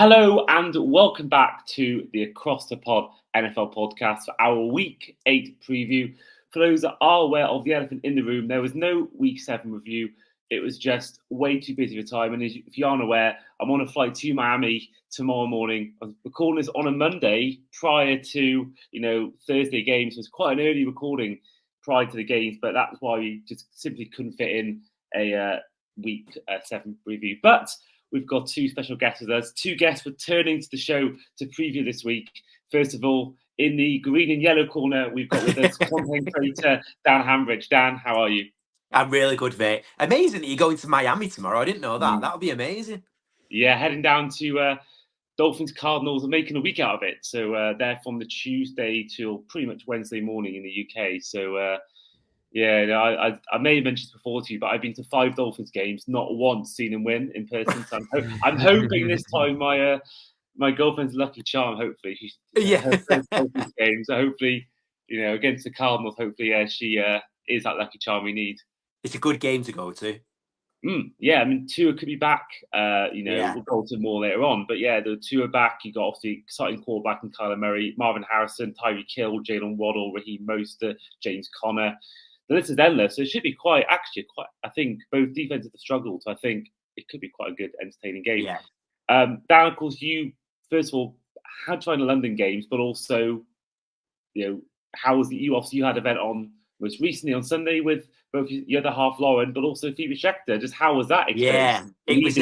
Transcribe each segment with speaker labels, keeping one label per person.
Speaker 1: Hello and welcome back to the Across the Pod NFL podcast for our Week 8 preview. For those that are aware of the elephant in the room, there was no Week 7 review. It was just way too busy of a time. And if you aren't aware, I'm on a flight to Miami tomorrow morning. I'm recording this on a Monday prior to, Thursday games. So it's quite an early recording prior to the games, but that's why we just simply couldn't fit in a Week 7 review. But we've got two special guests with us. Two guests returning to the show to preview this week. First of all, in the green and yellow corner, we've got with us content creator Dan Hanbridge. Dan, how are you?
Speaker 2: I'm really good, mate. Amazing that you're going to Miami tomorrow. I didn't know that. That would be amazing.
Speaker 1: Yeah, heading down to Dolphins Cardinals and making a week out of it. So they're from the Tuesday till pretty much Wednesday morning in the UK. So I may have mentioned this before to you, but I've been to 5 Dolphins games, not once seen them win in person. So I'm hoping this time my girlfriend's lucky charm. Hopefully, she's her first Dolphins game. So hopefully, against the Cardinals, hopefully, she is that lucky charm we need.
Speaker 2: It's a good game to go to.
Speaker 1: Yeah, I mean, Tua could be back. We'll go to more later on. But yeah, the Tua back. You got obviously exciting quarterback in Kyler Murray, Marvin Harrison, Tyreek Hill, Jalen Waddle, Raheem Mostert, James Conner. The list is endless, so it should be quite. I think both defenses have struggled, so I think it could be quite a good, entertaining game.
Speaker 2: Yeah.
Speaker 1: Dan, of course, you first of all had to find the London games, but also, how was you? Obviously, you had an event on most recently on Sunday with both your other half, Lauren, but also Phoebe Schecter. Just how was that experience?
Speaker 2: Yeah, it was.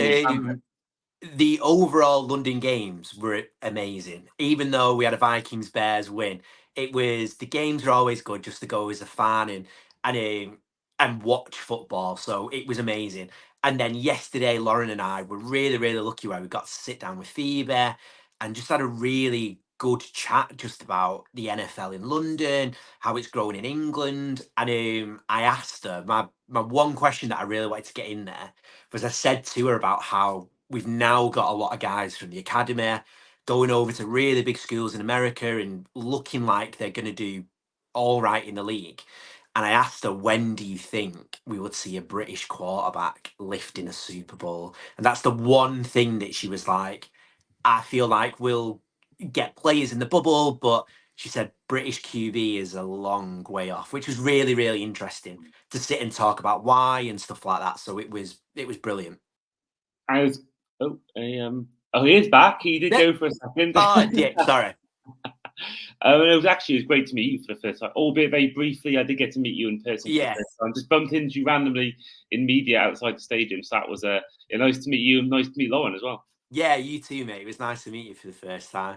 Speaker 2: The overall London games were amazing. Even though we had a Vikings-Bears win, the games are always good just to go as a fan and watch football. So it was amazing. And then yesterday, Lauren and I were really, really lucky where we got to sit down with Phoebe and just had a really good chat just about the NFL in London, how it's growing in England. And I asked her, my one question that I really wanted to get in there was I said to her about how we've now got a lot of guys from the academy going over to really big schools in America and looking like they're going to do all right in the league. And I asked her, when do you think we would see a British quarterback lifting a Super Bowl? And that's the one thing that she was like, I feel like we'll get players in the bubble, but she said British QB is a long way off, which was really, really interesting to sit and talk about why and stuff like that. So it was brilliant.
Speaker 1: He is back. He did go for a second.
Speaker 2: Oh, yeah, sorry.
Speaker 1: It was great to meet you for the first time, albeit very briefly. I did get to meet you in person for the first time. Just bumped into you randomly in media outside the stadium. So that was nice to meet you and nice to meet Lauren as well.
Speaker 2: Yeah, you too, mate. It was nice to meet you for the first time.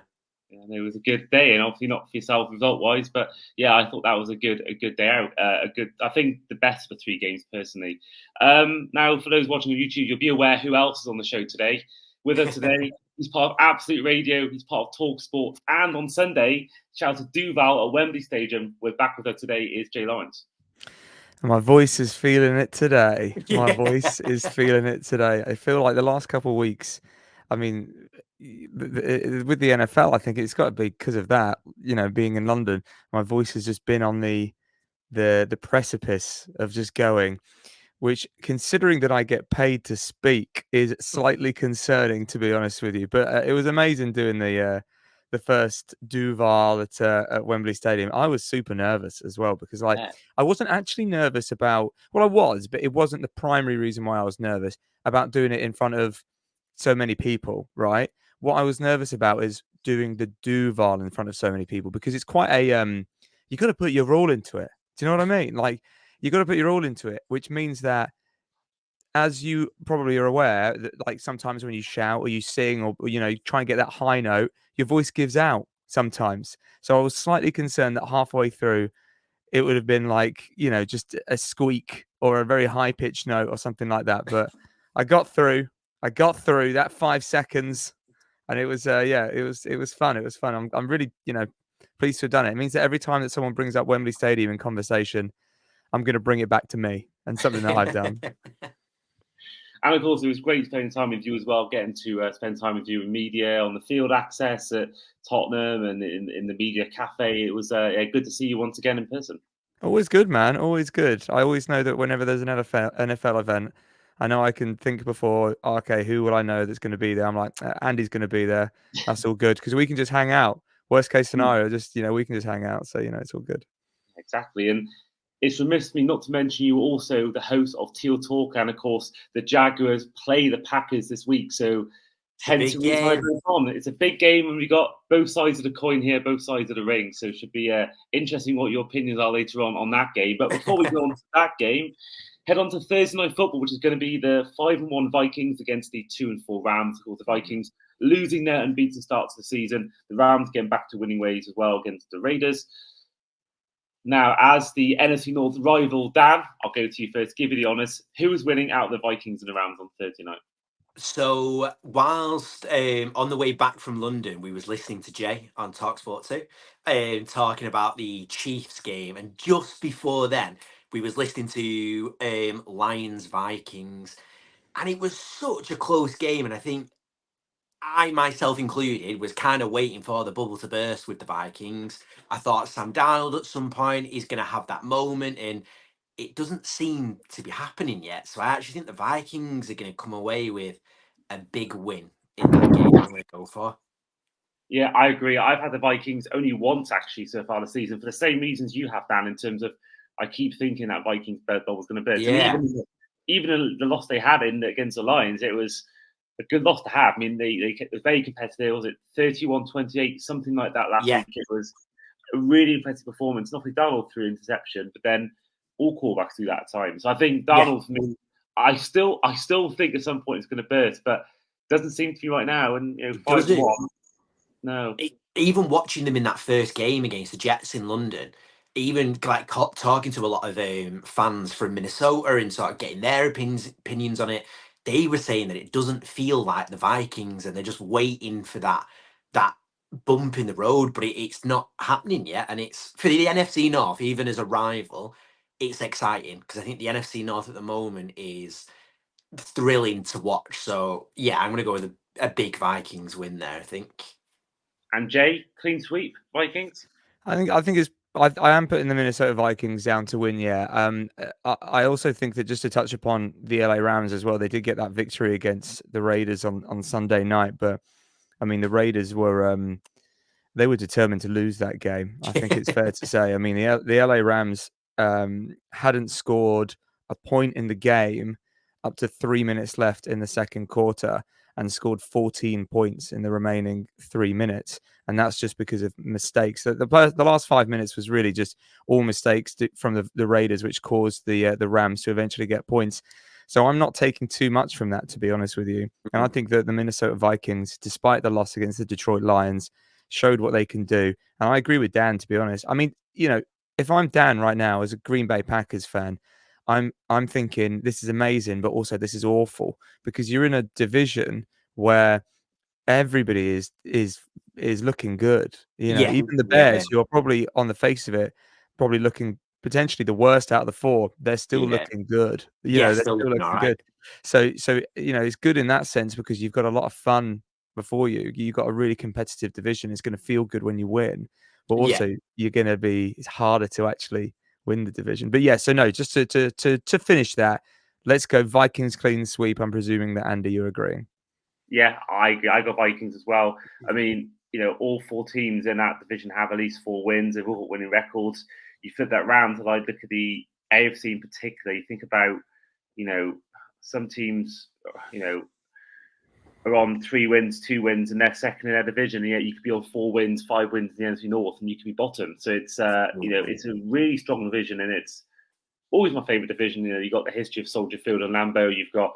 Speaker 1: And it was a good day, and obviously not for yourself result-wise, but yeah, I thought that was a good day out. I think the best for 3 games personally. Now, for those watching on YouTube, you'll be aware who else is on the show today. With us today, he's part of Absolute Radio, he's part of Talk Sport, and on Sunday, shout out to Duuuval at Wembley Stadium. We're back with us today is Jay Lawrence.
Speaker 3: My voice is feeling it today. Voice is feeling it today. I feel like the last couple of weeks, I mean, with the NFL, I think it's got to be because of that. Being in London, my voice has just been on the precipice of just going, which, considering that I get paid to speak, is slightly concerning, to be honest with you. But it was amazing doing the first Duuuval at Wembley Stadium. I was super nervous as well because I wasn't actually nervous about, well, I was, but it wasn't the primary reason why I was nervous about doing it in front of so many people, right? What I was nervous about is doing the Duuuval in front of so many people because it's quite a, you got to put your all into it. Do you know what I mean? Like, you got to put your all into it, which means that, as you probably are aware, that like sometimes when you shout or you sing or you try and get that high note, your voice gives out sometimes. So I was slightly concerned that halfway through it would have been like, just a squeak or a very high pitched note or something like that. But I got through that 5 seconds, and it was it was fun. It was fun. I'm really pleased to have done it. It means that every time that someone brings up Wembley Stadium in conversation, I'm going to bring it back to me and something that I've done.
Speaker 1: And of course, it was great spending time with you as well, getting to spend time with you in media, on the field access at Tottenham and in the media cafe. It was good to see you once again in person.
Speaker 3: Always good, man. Always good. I always know that whenever there's an NFL event, I know I can think before, okay, who will I know that's going to be there? I'm like, Andy's going to be there. That's all good because we can just hang out. Worst case scenario, just, we can just hang out. So, it's all good.
Speaker 1: Exactly. And it's remiss of me not to mention you were also the host of Teal Talk. And of course, the Jaguars play the Packers this week. So
Speaker 2: It's a big game.
Speaker 1: on. It's a big game, and we got both sides of the coin here, both sides of the ring. So it should be interesting what your opinions are later on that game. But before we go on to that game, head on to Thursday Night Football, which is going to be the 5-1 Vikings against the 2-4 Rams. Of course, the Vikings losing their unbeaten start to the season. The Rams getting back to winning ways as well against the Raiders. Now, as the NFC North rival, Dan, I'll go to you first. Give you the honours. Who is winning out of the Vikings and the Rams on Thursday night?
Speaker 2: So whilst on the way back from London, we was listening to Jay on TalkSport 2, talking about the Chiefs game, and just before then, we was listening to Lions Vikings, and it was such a close game, and I think I myself included was kind of waiting for the bubble to burst with the Vikings. I thought Sam Darnold at some point is going to have that moment, and it doesn't seem to be happening yet. So I actually think the Vikings are going to come away with a big win in that game. I'm going to go for.
Speaker 1: Yeah, I agree. I've had the Vikings only once actually so far this season for the same reasons you have, Dan. In terms of, I keep thinking that Vikings bubble was going to burst.
Speaker 2: Yeah.
Speaker 1: And even the loss they had against the Lions, it was a good loss to have. I mean, they were very competitive. Was it 31-28, something like that last week? It was a really impressive performance. Nothing Darnold threw interception, but then all callbacks through that time. So I think Darnold, for me, I still think at some point it's going to burst, but doesn't seem to be right now. And 5-1, no.
Speaker 2: Even watching them in that first game against the Jets in London, even like talking to a lot of fans from Minnesota and sort of getting their opinions on it, they were saying that it doesn't feel like the Vikings, and they're just waiting for that bump in the road, but it's not happening yet. And it's for the NFC North, even as a rival, it's exciting because I think the NFC North at the moment is thrilling to watch. So yeah, I'm going to go with a big Vikings win there, I think.
Speaker 1: And Jay, clean sweep, Vikings?
Speaker 3: I think it's. I am putting the Minnesota Vikings down to win. Yeah. I also think that just to touch upon the LA Rams as well, they did get that victory against the Raiders on Sunday night. But I mean, the Raiders were they were determined to lose that game. I think it's fair to say. I mean, the LA Rams hadn't scored a point in the game up to 3 minutes left in the second quarter, and scored 14 points in the remaining 3 minutes. And that's just because of mistakes. The last 5 minutes was really just all mistakes from the Raiders, which caused the Rams to eventually get points. So I'm not taking too much from that, to be honest with you. And I think that the Minnesota Vikings, despite the loss against the Detroit Lions, showed what they can do. And I agree with Dan, to be honest. I mean, if I'm Dan right now as a Green Bay Packers fan, I'm thinking this is amazing, but also this is awful, because you're in a division where everybody is looking good. Even the Bears, who are probably on the face of it, probably looking potentially the worst out of the four, they're still looking good. They're still looking good. So it's good in that sense because you've got a lot of fun before you. You've got a really competitive division. It's going to feel good when you win, but also you're going to be. It's harder to actually win the division. But yeah, so no, just to finish that, let's go Vikings clean sweep. I'm presuming that Andy, you're agreeing.
Speaker 1: Yeah, I got Vikings as well. I mean, all four teams in that division have at least 4 wins. They've all got winning records. You flip that round to look at the AFC in particular. You think about, some teams, are on 3 wins, 2 wins, and they're second in their division. And yet you could be on 4 wins, 5 wins in the NFC North, and you could be bottom. So it's it's a really strong division, and it's always my favourite division. You got the history of Soldier Field and Lambeau. You've got,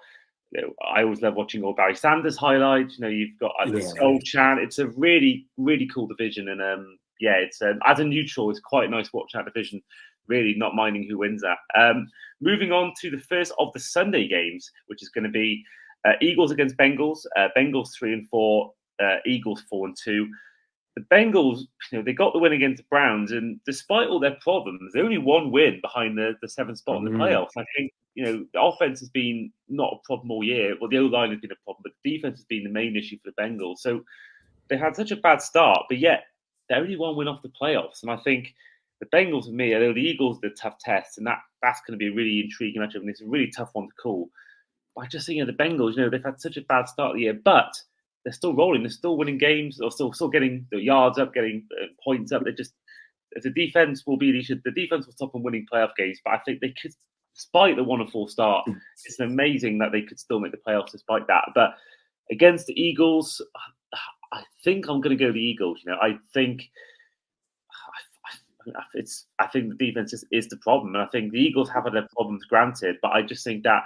Speaker 1: I always love watching all Barry Sanders highlights. You've got the Skull Chant. It's a really, really cool division, and it's as a neutral, it's quite nice watching that division. Really, not minding who wins that. Moving on to the first of the Sunday games, which is going to be Eagles against Bengals. Bengals 3-4, Eagles 4-2. The Bengals, they got the win against the Browns, and despite all their problems, they're only 1 win behind the 7th spot in the playoffs. I think the offense has been not a problem all year. Well, the O-line has been a problem, but the defense has been the main issue for the Bengals. So they had such a bad start, but yet they're only 1 win off the playoffs. And I think the Bengals, for me, although the Eagles are the tough test, and that's going to be a really intriguing matchup, and it's a really tough one to call. I just think the Bengals, they've had such a bad start of the year, but they're still rolling. They're still winning games, or still getting the yards up, getting points up. They're just the defense will stop them winning playoff games. But I think they could, despite the 1-4 start, it's amazing that they could still make the playoffs despite that. But against the Eagles, I think I'm going to go the Eagles. I think the defense is the problem, and I think the Eagles have had their problems, granted, but I just think that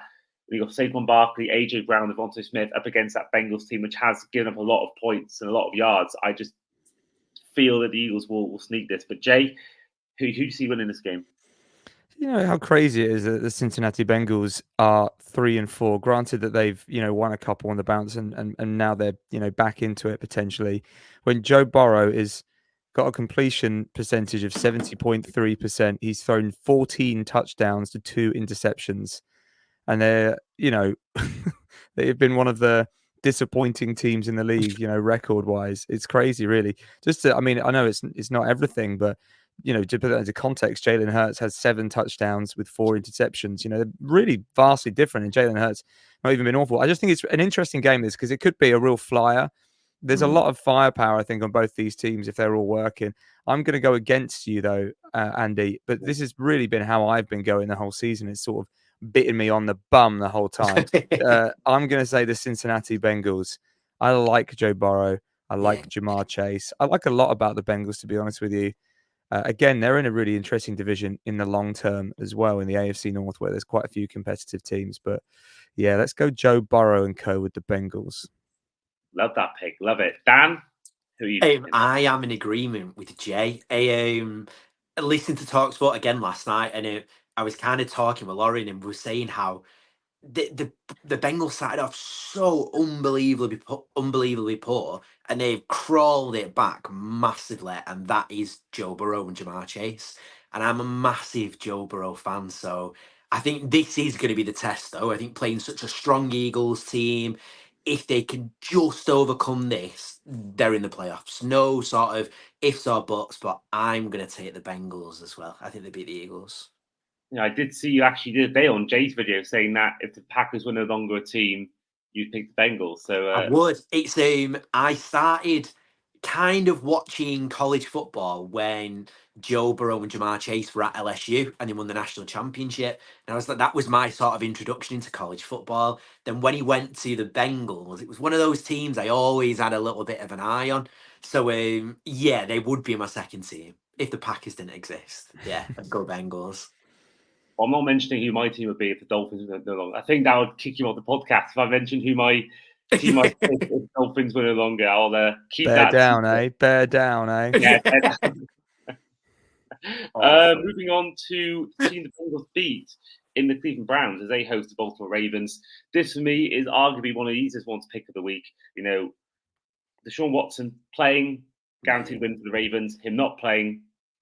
Speaker 1: you got Saquon Barkley, AJ Brown, Devontae Smith up against that Bengals team, which has given up a lot of points and a lot of yards. I just feel that the Eagles will sneak this. But Jay, who do you see winning this game?
Speaker 3: You know how crazy it is that the Cincinnati Bengals are 3-4. Granted that they've won a couple on the bounce and now they're back into it potentially. When Joe Burrow is got a completion percentage of 70.3%, he's thrown 14 touchdowns to 2 interceptions, and they're they've been one of the disappointing teams in the league, record wise. It's crazy, really. I know it's not everything, but to put that into context, Jalen Hurts has 7 touchdowns with 4 interceptions. They're really vastly different, and Jalen Hurts not even been awful. I just think it's an interesting game, this, because it could be a real flyer. There's a lot of firepower, I think, on both these teams if they're all working. I'm going to go against you, though, Andy, but this has really been how I've been going the whole season. It's sort of bitten me on the bum the whole time. I'm going to say the Cincinnati Bengals. I like Joe Burrow. I like Jamar Chase. I like a lot about the Bengals, to be honest with you. Again, they're in a really interesting division in the long term as well, in the AFC North, where there's quite a few competitive teams. But yeah, let's go Joe Burrow and co with the Bengals.
Speaker 1: Love that pick. Love it. Dan, who are you?
Speaker 2: I am in agreement with Jay. I listened to TalkSport again last night, and I was kind of talking with Lauren, and we were saying how the Bengals started off so unbelievably poor, and they've crawled it back massively, and that is Joe Burrow and Jamar Chase. And I'm a massive Joe Burrow fan, so I think this is going to be the test, though. I think playing such a strong Eagles team, if they can just overcome this, they're in the playoffs. No sort of ifs or buts, but I'm going to take the Bengals as well. I think they beat the Eagles.
Speaker 1: I did see you actually did a day on Jay's video saying that if the Packers were no longer a team, you'd pick the Bengals. So
Speaker 2: I would. It's I started kind of watching college football when Joe Burrow and Jamar Chase were at LSU and he won the national championship. And I was like, that was my sort of introduction into college football. Then when he went to the Bengals, it was one of those teams I always had a little bit of an eye on. So yeah, they would be my second team if the Packers didn't exist. Yeah, I'd go Bengals.
Speaker 1: I'm not mentioning who my team would be if the Dolphins were no longer. I think that would kick you off the podcast if I mentioned who my team might be if the Dolphins were no longer. I'll keep
Speaker 3: Bear
Speaker 1: that
Speaker 3: down, eh? Bear down, eh?
Speaker 1: Yeah.
Speaker 2: Awesome.
Speaker 1: Moving on to the team the Bengals beat in the Cleveland Browns as they host the Baltimore Ravens. This, for me, is arguably one of the easiest ones to pick of the week. Deshaun Watson playing, guaranteed win for the Ravens. Him not playing,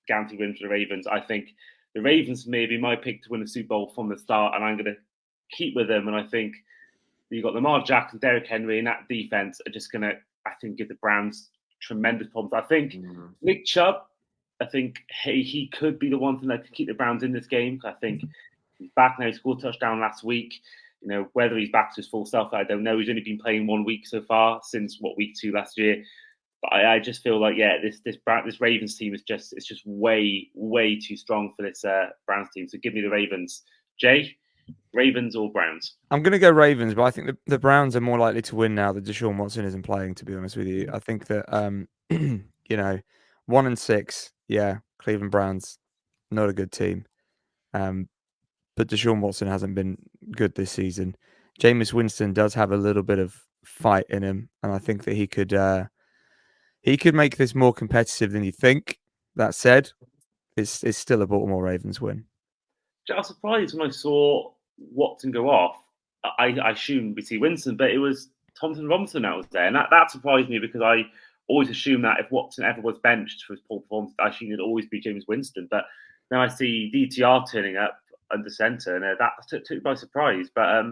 Speaker 1: guaranteed win for the Ravens. I think the Ravens, for me, would be my pick to win the Super Bowl from the start, and I'm going to keep with them. And I think you've got Lamar Jackson, Derrick Henry, and that defense are just going to, I think, give the Browns tremendous problems. I think Nick Chubb, I think he could be the one thing that could keep the Browns in this game. I think he's back now. He scored a touchdown last week. Whether he's back to his full self, I don't know. He's only been playing 1 week so far since week 2 last year. But I just feel like this Ravens team is just way too strong for this Browns team. So give me the Ravens. Jay, Ravens or Browns?
Speaker 3: I'm going to go Ravens, but I think the Browns are more likely to win now that Deshaun Watson isn't playing, to be honest with you. I think that 1-6, yeah, Cleveland Browns, not a good team. But Deshaun Watson hasn't been good this season. Jameis Winston does have a little bit of fight in him, and I think that he could make this more competitive than you think. That said, it's still a Baltimore Ravens win.
Speaker 1: I was surprised when I saw Watson go off. I assumed we'd see Winston, but it was Thompson Robinson that was there. And that surprised me because I always assumed that if Watson ever was benched for his poor performance, I assumed it'd always be James Winston. But now I see DTR turning up under centre, and that took me by surprise. But I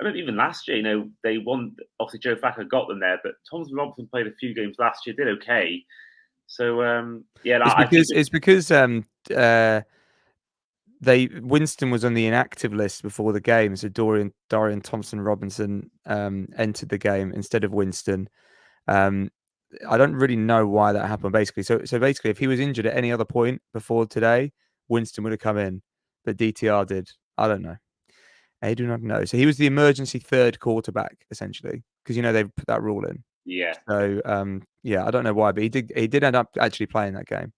Speaker 1: mean, even last year, they won. Obviously, Joe Flacco got them there, but Thompson Robinson played a few games last year, did okay. So yeah,
Speaker 3: it's because Winston was on the inactive list before the game, so Dorian Thompson-Robinson entered the game instead of Winston. I don't really know why that happened. Basically, so basically, if he was injured at any other point before today, Winston would have come in, but DTR did. I don't know. I do not know. So he was the emergency third quarterback essentially, because they've put that rule in.
Speaker 1: Yeah.
Speaker 3: So I don't know why, but he did end up actually playing that game.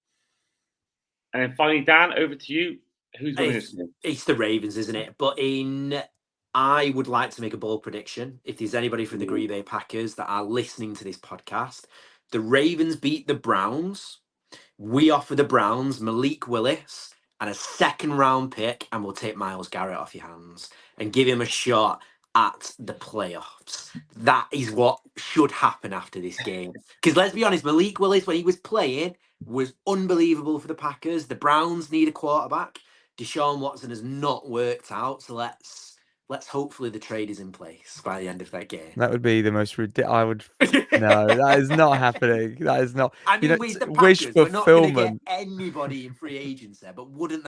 Speaker 1: And then finally, Dan, over to you. Who's winning this game?
Speaker 2: It's the Ravens, isn't it? But I would like to make a bold prediction. If there's anybody from the Green Bay Packers that are listening to this podcast, the Ravens beat the Browns. We offer the Browns Malik Willis and a second round pick, and we'll take Myles Garrett off your hands and give him a shot at the playoffs. That is what should happen after this game. Because let's be honest, Malik Willis, when he was playing, was unbelievable for the Packers. The Browns need a quarterback. Deshaun Watson has not worked out, so let's hopefully the trade is in place by the end of that game.
Speaker 3: That would be the most ridiculous. I would. No, that is not happening. That is not.
Speaker 2: I mean, with the Packers,
Speaker 3: wish
Speaker 2: we're not going to get
Speaker 3: fulfillment.
Speaker 2: anybody in free agents there, but wouldn't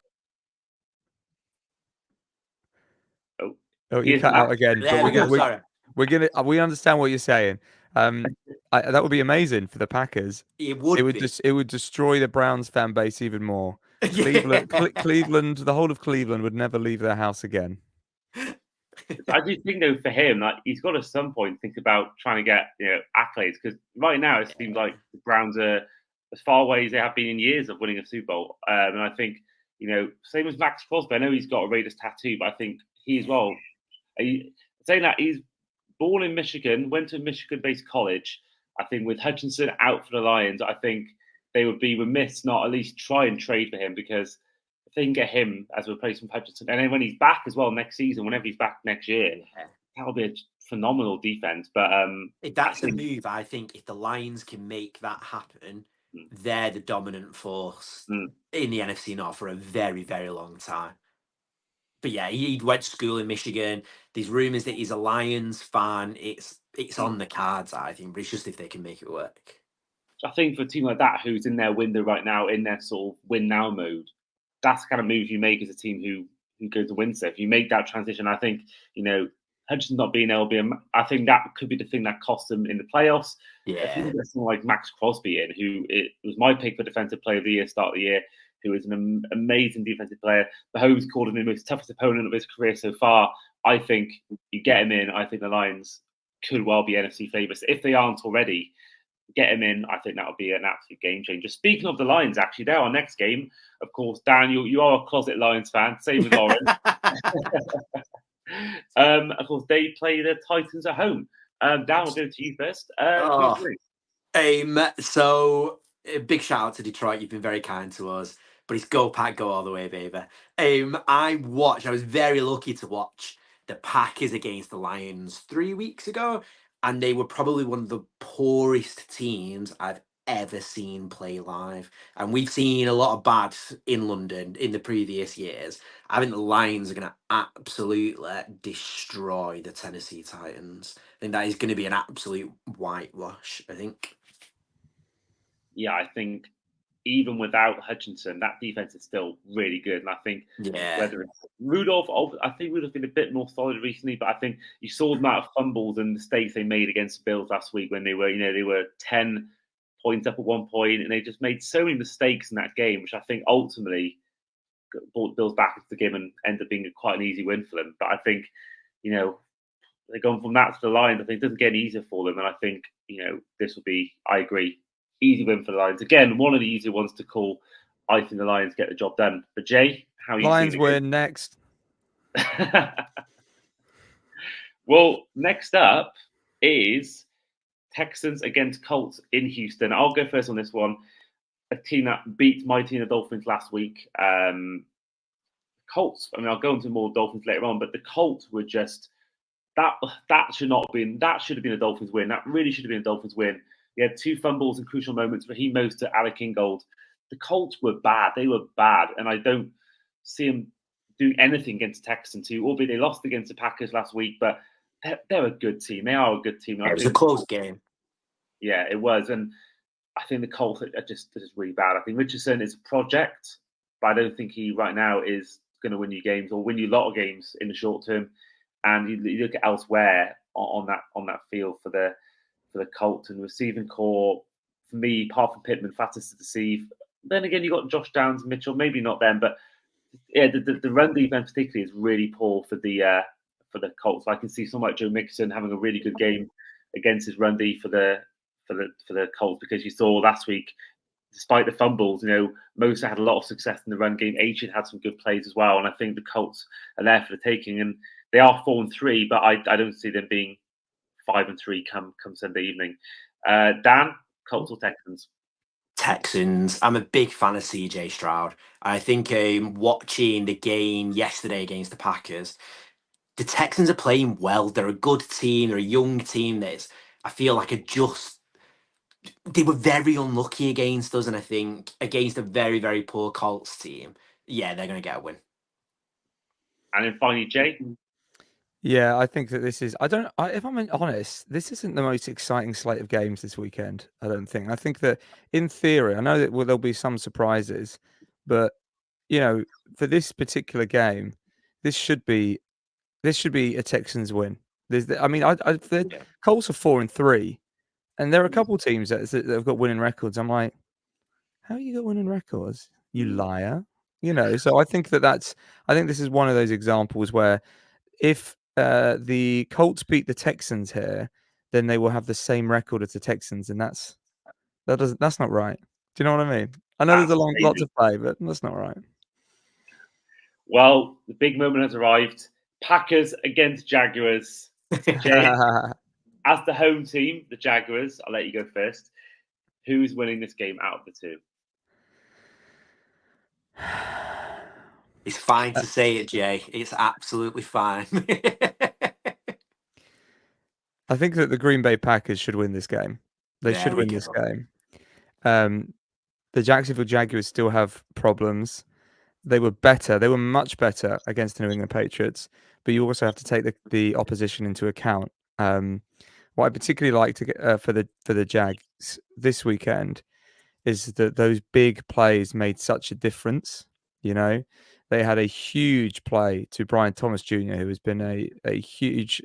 Speaker 3: Oh, you cut out again.
Speaker 2: There we go. Sorry.
Speaker 3: We understand what you're saying. That would be amazing for the Packers.
Speaker 2: It would
Speaker 3: destroy the Browns fan base even more. Cleveland, the whole of Cleveland would never leave their house again.
Speaker 1: I do think though for him, like he's got to at some point think about trying to get accolades, because right now it seems like the Browns are as far away as they have been in years of winning a Super Bowl. And I think same as Max Crosby. I know he's got a Raiders tattoo, but I think he as well. Saying that, he's born in Michigan, went to a Michigan-based college. I think with Hutchinson out for the Lions, I think they would be remiss not at least try and trade for him, because if they can get him as a replacement for Hutchinson, and then when he's back as well next season, whenever he's back next year, that'll be a phenomenal defense. But
Speaker 2: that's a move. I think if the Lions can make that happen, they're the dominant force in the NFC North for a very, very long time. But yeah, he went to school in Michigan. There's rumours that he's a Lions fan. It's on the cards, I think, but it's just if they can make it work.
Speaker 1: I think for a team like that, who's in their window right now, in their sort of win now mode, that's the kind of move you make as a team who goes to win. So if you make that transition, I think Hutchinson not being able to be, I think that could be the thing that cost them in the playoffs.
Speaker 2: Yeah,
Speaker 1: if you get someone like Max Crosby in, who it was my pick for Defensive Player of the Year start of the year, who is an amazing defensive player. Mahomes called him the most toughest opponent of his career so far. I think you get him in. I think the Lions could well be NFC favourites. If they aren't already, get him in. I think that would be an absolute game changer. Speaking of the Lions, actually, they're our next game. Of course, Dan, you are a closet Lions fan, same as Lauren. Of course, they play the Titans at home. Dan, we'll go to you first.
Speaker 2: So a big shout out to Detroit. You've been very kind to us. But it's go Pack, go all the way, baby. I was very lucky to watch the Packers against the Lions 3 weeks ago, and they were probably one of the poorest teams I've ever seen play live. And we've seen a lot of bad in London in the previous years. I think the Lions are going to absolutely destroy the Tennessee Titans. I think that is going to be an absolute whitewash, I think.
Speaker 1: Yeah, I think even without Hutchinson, that defense is still really good. And I think whether it's Rudolph, I think Rudolph's been a bit more solid recently, but I think you saw the amount of fumbles and mistakes they made against the Bills last week when they were 10 points up at one point, and they just made so many mistakes in that game, which I think ultimately brought the Bills back into the game and ended up being quite an easy win for them. But I think, they've gone from that to the Lions. I think it doesn't get any easier for them. And I think, this will be, I agree, easy win for the Lions. Again, one of the easier ones to call. I think the Lions get the job done. But Jay, how are you
Speaker 3: Lions win next.
Speaker 1: Well, next up is Texans against Colts in Houston. I'll go first on this one. A team that beat my team, the Dolphins, last week. Colts, I'll go into more Dolphins later on, but the Colts were just, that should have been a Dolphins win. That really should have been a Dolphins win. He had 2 fumbles in crucial moments, Raheem Mostert, Alec Ingold. The Colts were bad. They were bad, and I don't see them doing anything against the Texans, albeit they lost against the Packers last week, but they're a good team. They are a good team.
Speaker 2: It was a close game.
Speaker 1: Yeah, it was. And I think the Colts are just really bad. I think Richardson is a project, but I don't think he right now is going to win you games or win you a lot of games in the short term. And you look at elsewhere on that field for the Colts and receiving core. For me, apart from Pittman, fastest to deceive. Then again, you got Josh Downs, Mitchell. Maybe not them, but yeah, the run defense particularly is really poor for the Colts. I can see someone like Joe Mixon having a really good game against his run D for the Colts, because you saw last week, despite the fumbles, Mosa had a lot of success in the run game. Achane had some good plays as well, and I think the Colts are there for the taking. And they are 4-3, but I don't see them being 5-3 come Sunday evening. Dan, Colts or Texans?
Speaker 2: Texans. I'm a big fan of CJ Stroud. I think watching the game yesterday against the Packers, the Texans are playing well. They're a good team. They're a young team. I feel like they were very unlucky against us, and I think against a very, very poor Colts team, yeah, they're going to get a win.
Speaker 1: And then finally, Jay?
Speaker 3: Yeah, I think that this is. If I'm honest, this isn't the most exciting slate of games this weekend. I don't think. I think that in theory, I know that there'll be some surprises, but for this particular game, this should be a Texans win. The Colts are 4-3, and there are a couple of teams that have got winning records. I'm like, how you got winning records? You liar. So I think I think this is one of those examples where if the Colts beat the Texans here, then they will have the same record as the Texans, and that's not right. Do you know what I mean? I know there's a lot to play, but that's not right.
Speaker 1: Well, the big moment has arrived. Packers against Jaguars. Jay, as the home team, the Jaguars, I'll let you go first. Who's winning this game out of the two?
Speaker 2: It's fine to say it, Jay. It's absolutely fine.
Speaker 3: I think that the Green Bay Packers should win this game. They should win this game. The Jacksonville Jaguars still have problems. They were better. They were much better against the New England Patriots, but you also have to take the opposition into account. What I particularly like to get for the Jags this weekend is that those big plays made such a difference. They had a huge play to Brian Thomas Jr., who has been a huge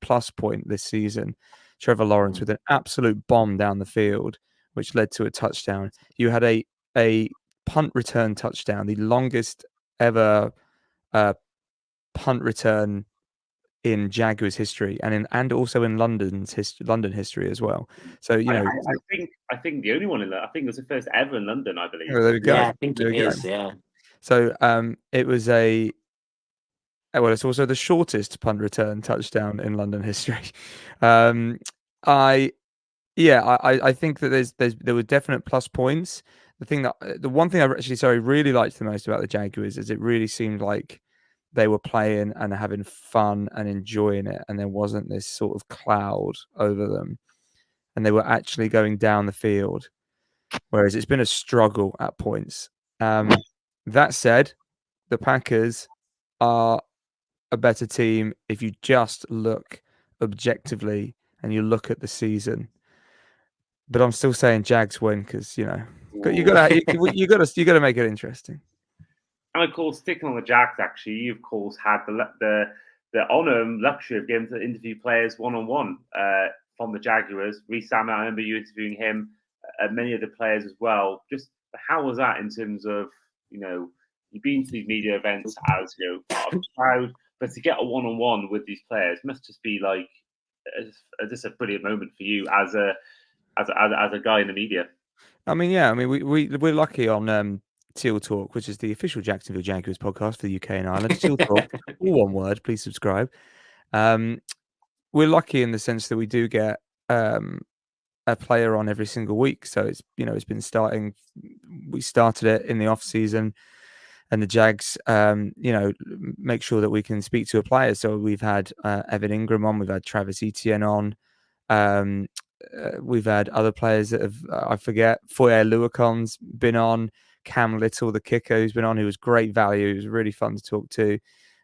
Speaker 3: plus point this season. Trevor Lawrence with an absolute bomb down the field, which led to a touchdown. You had a punt return touchdown, the longest ever punt return in Jaguars history, and also in London history as well. So
Speaker 1: I think the only one in that. I think it was the first ever in London, I believe.
Speaker 3: Oh, there we go.
Speaker 2: Yeah, I think it is. Yeah.
Speaker 3: So it was it's also the shortest punt return touchdown in London history. I think that there were definite plus points. The one thing I actually really liked the most about the Jaguars is it really seemed like they were playing and having fun and enjoying it, and there wasn't this sort of cloud over them, and they were actually going down the field, whereas it's been a struggle at points. That said, the Packers are a better team if you just look objectively and you look at the season. But I'm still saying Jags win because you gotta make it interesting.
Speaker 1: And of course, sticking on the Jags, actually, you of course had the honour and luxury of getting to interview players one-on-one from the Jaguars. Reece Salmon, I remember you interviewing him, many of the players as well. Just how was that in terms of you've been to these media events as part of the crowd, but to get a one-on-one with these players must just be like just a brilliant moment for you as a guy in the media.
Speaker 3: We're lucky on Teal Talk, which is the official Jacksonville Jaguars podcast for the UK and Ireland. Teal Talk, all one word. Please subscribe. We're lucky in the sense that we do get a player on every single week. So it's been starting. We started it in the off season, and the Jags, make sure that we can speak to a player. So we've had Evan Ingram on, we've had Travis Etienne on, we've had other players that have I forget. Foyer Luacon's been on, Cam Little, the kicker, who's been on, who was great value. It was really fun to talk to,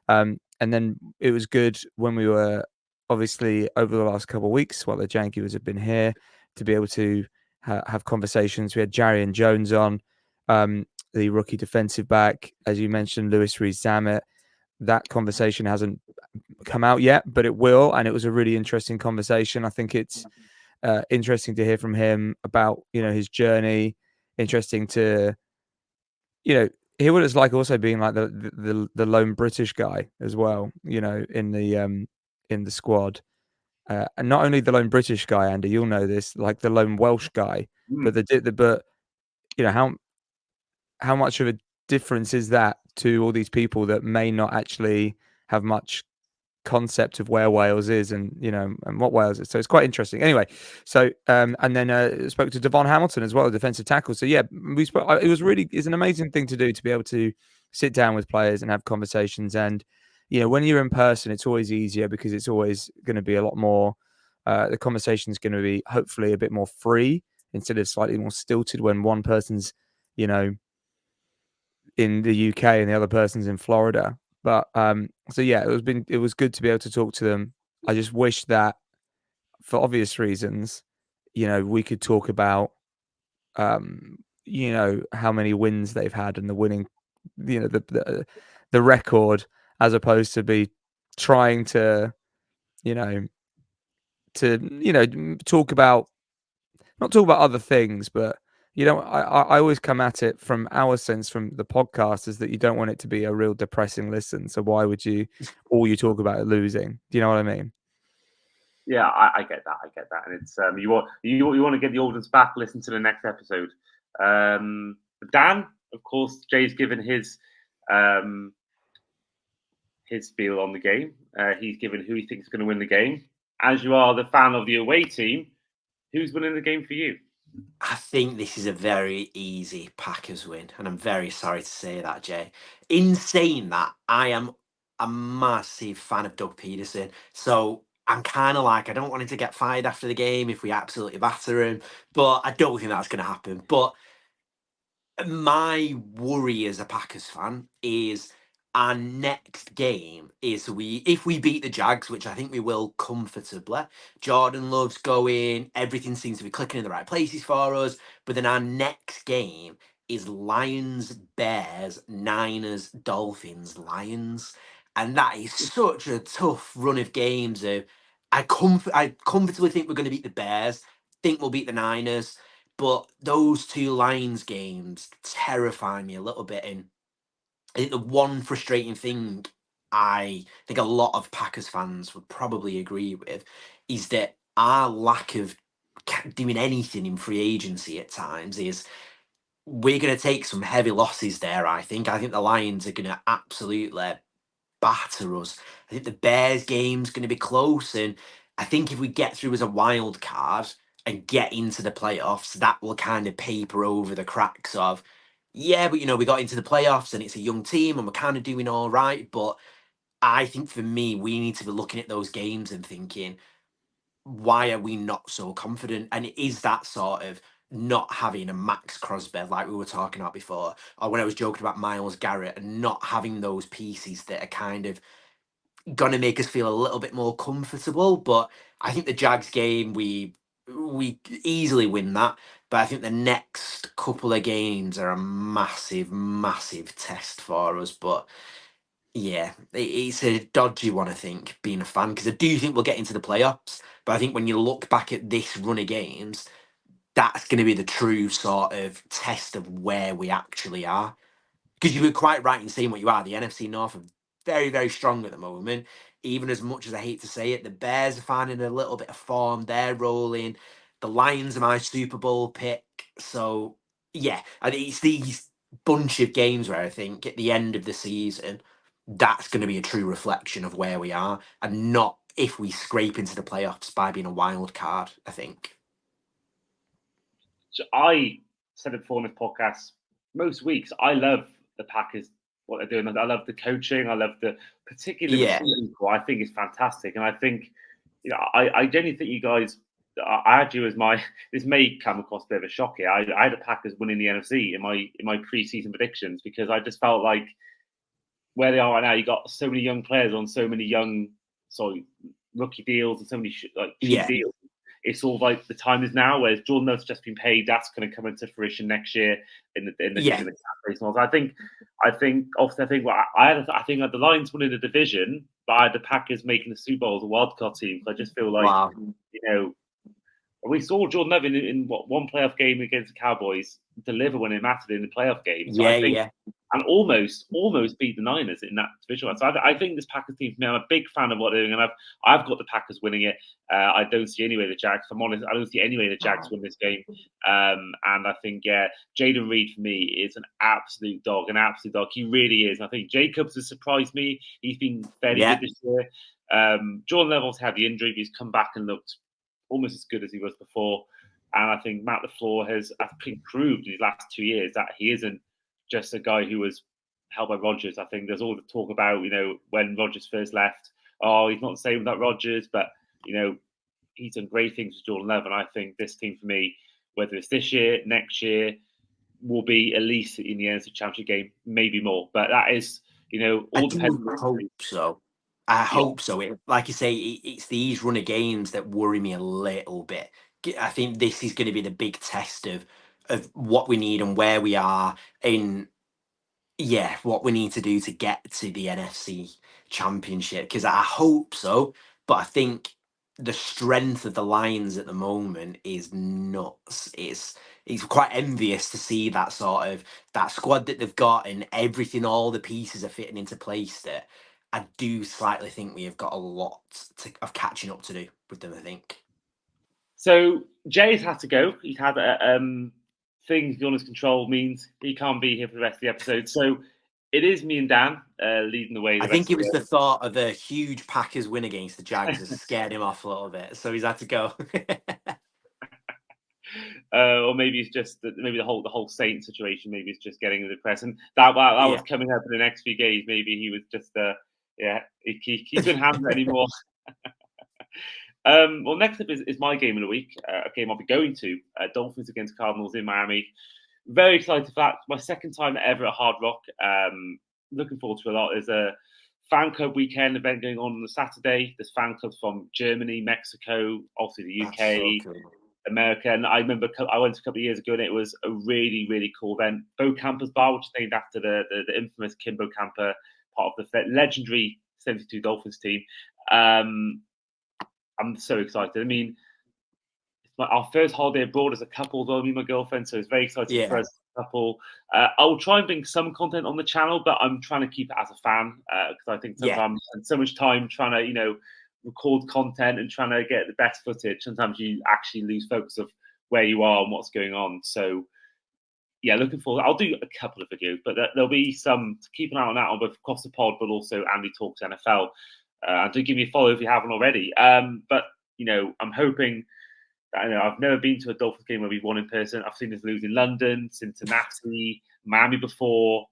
Speaker 3: and then it was good when we were obviously over the last couple of weeks while the Jaguars have been here to be able to have conversations. We had Jarry and Jones on. the rookie defensive back, as you mentioned, Lewis Rees-Zammit. That conversation hasn't come out yet, but it will, and it was a really interesting conversation. I think it's interesting to hear from him about his journey. Interesting to hear what it's like also being like the lone British guy as well. In the squad, and not only the lone British guy, Andy, you'll know this, like the lone Welsh guy, but how much of a difference is that to all these people that may not actually have much concept of where Wales is and what Wales is. So it's quite interesting. Anyway, so and then spoke to Devon Hamilton as well, a defensive tackle. So yeah, we spoke. It's an amazing thing to do, to be able to sit down with players and have conversations. And when you're in person, it's always easier because it's always going to be a lot more. The conversation is going to be hopefully a bit more free instead of slightly more stilted when one person's in the UK and the other person's in Florida. But so yeah, it was good to be able to talk to them. I just wish that, for obvious reasons, we could talk about how many wins they've had and the winning, the record, as opposed to be trying to talk about not talk about other things, but I always come at it from our sense from the podcast is that you don't want it to be a real depressing listen. So why would you all you talk about losing? Do you know what I mean?
Speaker 1: Yeah, I get that, and it's you want to get the audience back. Listen to the next episode. Dan, of course, Jay's given his spiel on the game. He's given who he thinks is going to win the game. As you are the fan of the away team, who's winning the game for you?
Speaker 2: I think this is a very easy Packers win, and I'm very sorry to say that, Jay. In saying that, I am a massive fan of Doug Peterson, so I'm kind of like, I don't want him to get fired after the game if we absolutely batter him, but I don't think that's going to happen. But my worry as a Packers fan is our next game is if we beat the Jags, which I think we will comfortably. Jordan Love's going, everything seems to be clicking in the right places for us. But then our next game is Lions, Bears, Niners, Dolphins, Lions. And that is such a tough run of games. I comfortably think we're going to beat the Bears, think we'll beat the Niners. But those two Lions games terrify me a little bit. And I think the one frustrating thing I think a lot of Packers fans would probably agree with is that our lack of doing anything in free agency at times is we're going to take some heavy losses there, I think. I think the Lions are going to absolutely batter us. I think the Bears game's going to be close, and I think if we get through as a wild card and get into the playoffs, that will kind of paper over the cracks of, yeah, but we got into the playoffs and it's a young team and we're kind of doing all right. But I think for me, we need to be looking at those games and thinking, why are we not so confident? And it is that sort of not having a Max Crosby like we were talking about before, or when I was joking about Myles Garrett, and not having those pieces that are kind of going to make us feel a little bit more comfortable. But I think the Jags game, we easily win that. But I think the next couple of games are a massive, massive test for us. But yeah, it's a dodgy one, I think, being a fan, because I do think we'll get into the playoffs. But I think when you look back at this run of games, that's going to be the true sort of test of where we actually are. Because you were quite right in saying what you are. The NFC North are very, very strong at the moment. Even as much as I hate to say it, the Bears are finding a little bit of form. They're rolling. The Lions are my Super Bowl pick. So, yeah, I think it's these bunch of games where I think at the end of the season, that's going to be a true reflection of where we are, and not if we scrape into the playoffs by being a wild card, I think.
Speaker 1: So I said it before in this podcast, most weeks, I love the Packers, what they're doing. I love the coaching. I love particularly the receiving core. I think it's fantastic. And I think, I genuinely think you guys, I had you as this may come across a bit of a shock here. I had the Packers winning the NFC in my preseason predictions, because I just felt like where they are right now, you got so many young players on so many rookie deals and so many cheap deals. it's all like the time is now. Whereas Jordan Love's just been paid, that's going to come into fruition next year in the cap race. I think obviously I think the Lions winning the division, but I had the Packers making the Super Bowl as a wildcard team. So I just feel like we saw Jordan Love in one playoff game against the Cowboys deliver when it mattered in the playoff game. So I think, and almost beat the Niners in that division. So I think this Packers team, I'm a big fan of what they're doing, and I've got the Packers winning it. I don't see any way the Jags. If I'm honest, I don't see any way the Jags win this game. And I think Jaden Reed for me is an absolute dog. He really is. And I think Jacobs has surprised me. He's been fairly good this year. Jordan Love also had the injury, but he's come back and looked almost as good as he was before. And I think Matt LaFleur has proved in his last 2 years that he isn't just a guy who was held by Rodgers. I think there's all the talk about, when Rodgers first left, he's not the same without Rodgers, but, he's done great things with Jordan Love. And I think this team for me, whether it's this year, next year, will be at least in the NFC Championship game, maybe more. But that is, all depends.
Speaker 2: I hope so. I hope so. Like you say, it's these run of games that worry me a little bit. I think this is going to be the big test of what we need and where we are in, what we need to do to get to the NFC Championship. Because I hope so, but I think the strength of the Lions at the moment is nuts. It's quite envious to see that that squad that they've got and everything, all the pieces are fitting into place that I do slightly think we have got a lot of catching up to do with them, I think.
Speaker 1: So Jay's had to go. He's had things beyond his control, means he can't be here for the rest of the episode. So it is me and Dan leading the way.
Speaker 2: I think it was the thought of a huge Packers win against the Jags that scared him off a little bit. So he's had to go.
Speaker 1: Or maybe it's just the whole Saint situation. Maybe it's just getting depressed, and that was coming up in the next few days. Maybe he was just he couldn't handle it anymore. Well, next up is my game of the week. A game I'll be going to, Dolphins against Cardinals in Miami. Very excited for that. My second time ever at Hard Rock. Looking forward to a lot. There's a fan club weekend event going on the Saturday. There's fan clubs from Germany, Mexico, obviously the UK, so cool. America. And I remember I went a couple of years ago and it was a really, really cool event. Bo Camper's Bar, which is named after the infamous Kimbo Camper, part of the legendary 72 Dolphins team. I'm so excited. I mean, it's our first holiday abroad as a couple, though, me and my girlfriend, so it's very exciting for us as a couple. I will try and bring some content on the channel, but I'm trying to keep it as a fan because I think sometimes I spend so much time trying to, record content and trying to get the best footage. Sometimes you actually lose focus of where you are and what's going on. So, looking forward. I'll do a couple of videos, but there'll be some to keep an eye on that on both Across the Pod, but also Andy Talks NFL. And do give me a follow if you haven't already. But I'm hoping that I've never been to a Dolphins game where we've won in person. I've seen us lose in London, Cincinnati, Miami before,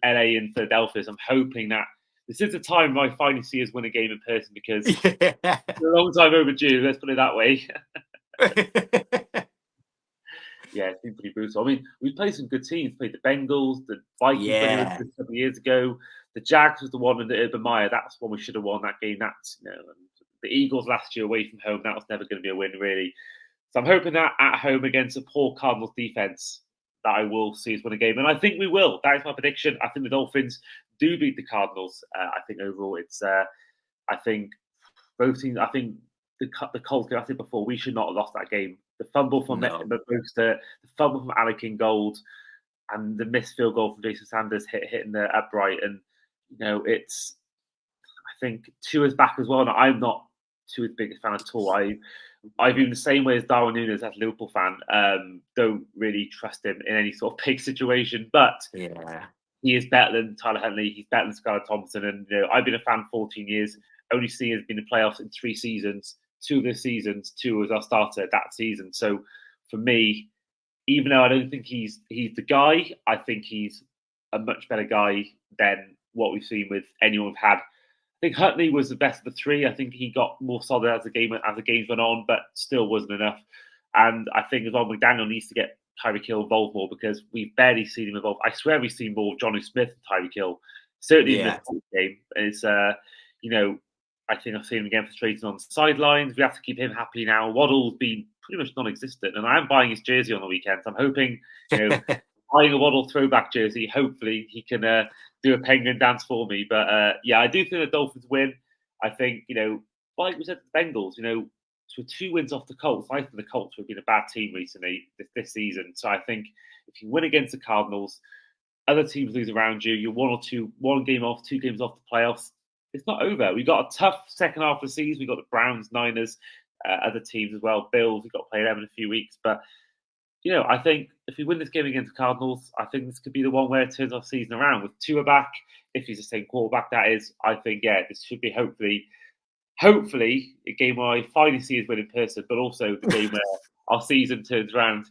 Speaker 1: LA, and Philadelphia. So I'm hoping that this is the time where I finally see us win a game in person because it's a long time overdue. Let's put it that way. It's been pretty brutal. I mean, we've played some good teams. Played the Bengals, the Vikings a couple of years ago. The Jags was the one in the Urban Meyer. That's one we should have won that game. That's the Eagles last year away from home. That was never going to be a win, really. So I'm hoping that at home against a poor Cardinals defense, that I will see us win a game, and I think we will. That is my prediction. I think the Dolphins do beat the Cardinals. I think overall, it's. I think both teams. I think the Colts. I said before, we should not have lost that game. The fumble from the fumble from Alec Ingold, and the missed field goal from Jason Sanders hitting the upright, and it's. I think Tua's back as well, and I'm not Tua's biggest fan at all. I've been the same way as Darwin Núñez as a Liverpool fan. Don't really trust him in any sort of big situation, but he is better than Tyler Huntley. He's better than Skylar Thompson, and I've been a fan 14 years. Only seen has been in playoffs in 3 seasons. 2 of the seasons, 2 was our starter that season. So for me, even though I don't think he's the guy, I think he's a much better guy than what we've seen with anyone we've had. I think Huntley was the best of the 3. I think he got more solid as the games went on, but still wasn't enough. And I think as well, McDaniel needs to get Tyreek Hill involved more because we've barely seen him involved. I swear we've seen more of Jonnu Smith and Tyreek Hill, certainly in the game. It's I think I've seen him again frustrated on the sidelines. We have to keep him happy now. Waddle's been pretty much non-existent, and I am buying his jersey on the weekend. So I'm hoping, buying a Waddle throwback jersey. Hopefully he can do a penguin dance for me. But I do think the Dolphins win. I think, like we said, the Bengals, so 2 wins off the Colts. I think the Colts have been a bad team recently this season. So I think if you win against the Cardinals, other teams lose around you, you're 1 game off, 2 games off the playoffs. It's not over. We've got a tough second half of the season. We've got the Browns, Niners, other teams as well. Bills, we've got to play them in a few weeks. But, I think if we win this game against the Cardinals, I think this could be the one where it turns our season around. With Tua back, if he's the same quarterback, that is, I think, this should be hopefully a game where I finally see us win in person, but also the game where our season turns around.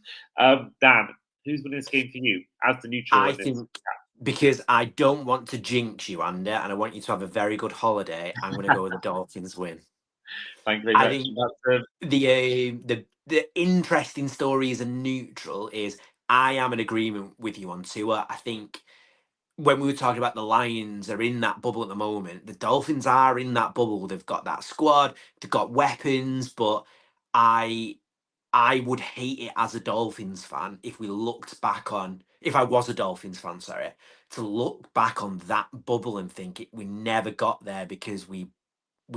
Speaker 1: Dan, who's winning this game for you as the neutral?
Speaker 2: I think, because I don't want to jinx you, Andy, and I want you to have a very good holiday, I'm going to go with the Dolphins win.
Speaker 1: Thank you very much.
Speaker 2: The interesting story as a neutral is I am in agreement with you on Tua. I think when we were talking about the Lions are in that bubble at the moment, the Dolphins are in that bubble. They've got that squad, they've got weapons, but I would hate it as a Dolphins fan if I was a Dolphins fan, to look back on that bubble and think we never got there because we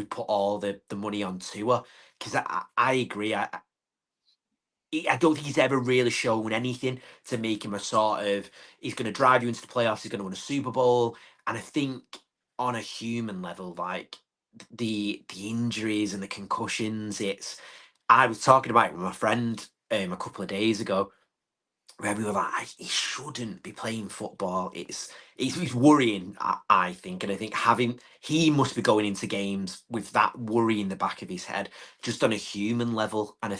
Speaker 2: put all the money on Tua. Because I agree. I don't think he's ever really shown anything to make him a sort of, he's going to drive you into the playoffs, he's going to win a Super Bowl. And I think on a human level, like the injuries and the concussions, I was talking about it with my friend a couple of days ago, where we were like, he shouldn't be playing football. It's worrying, I think. And I think he must be going into games with that worry in the back of his head, just on a human level. And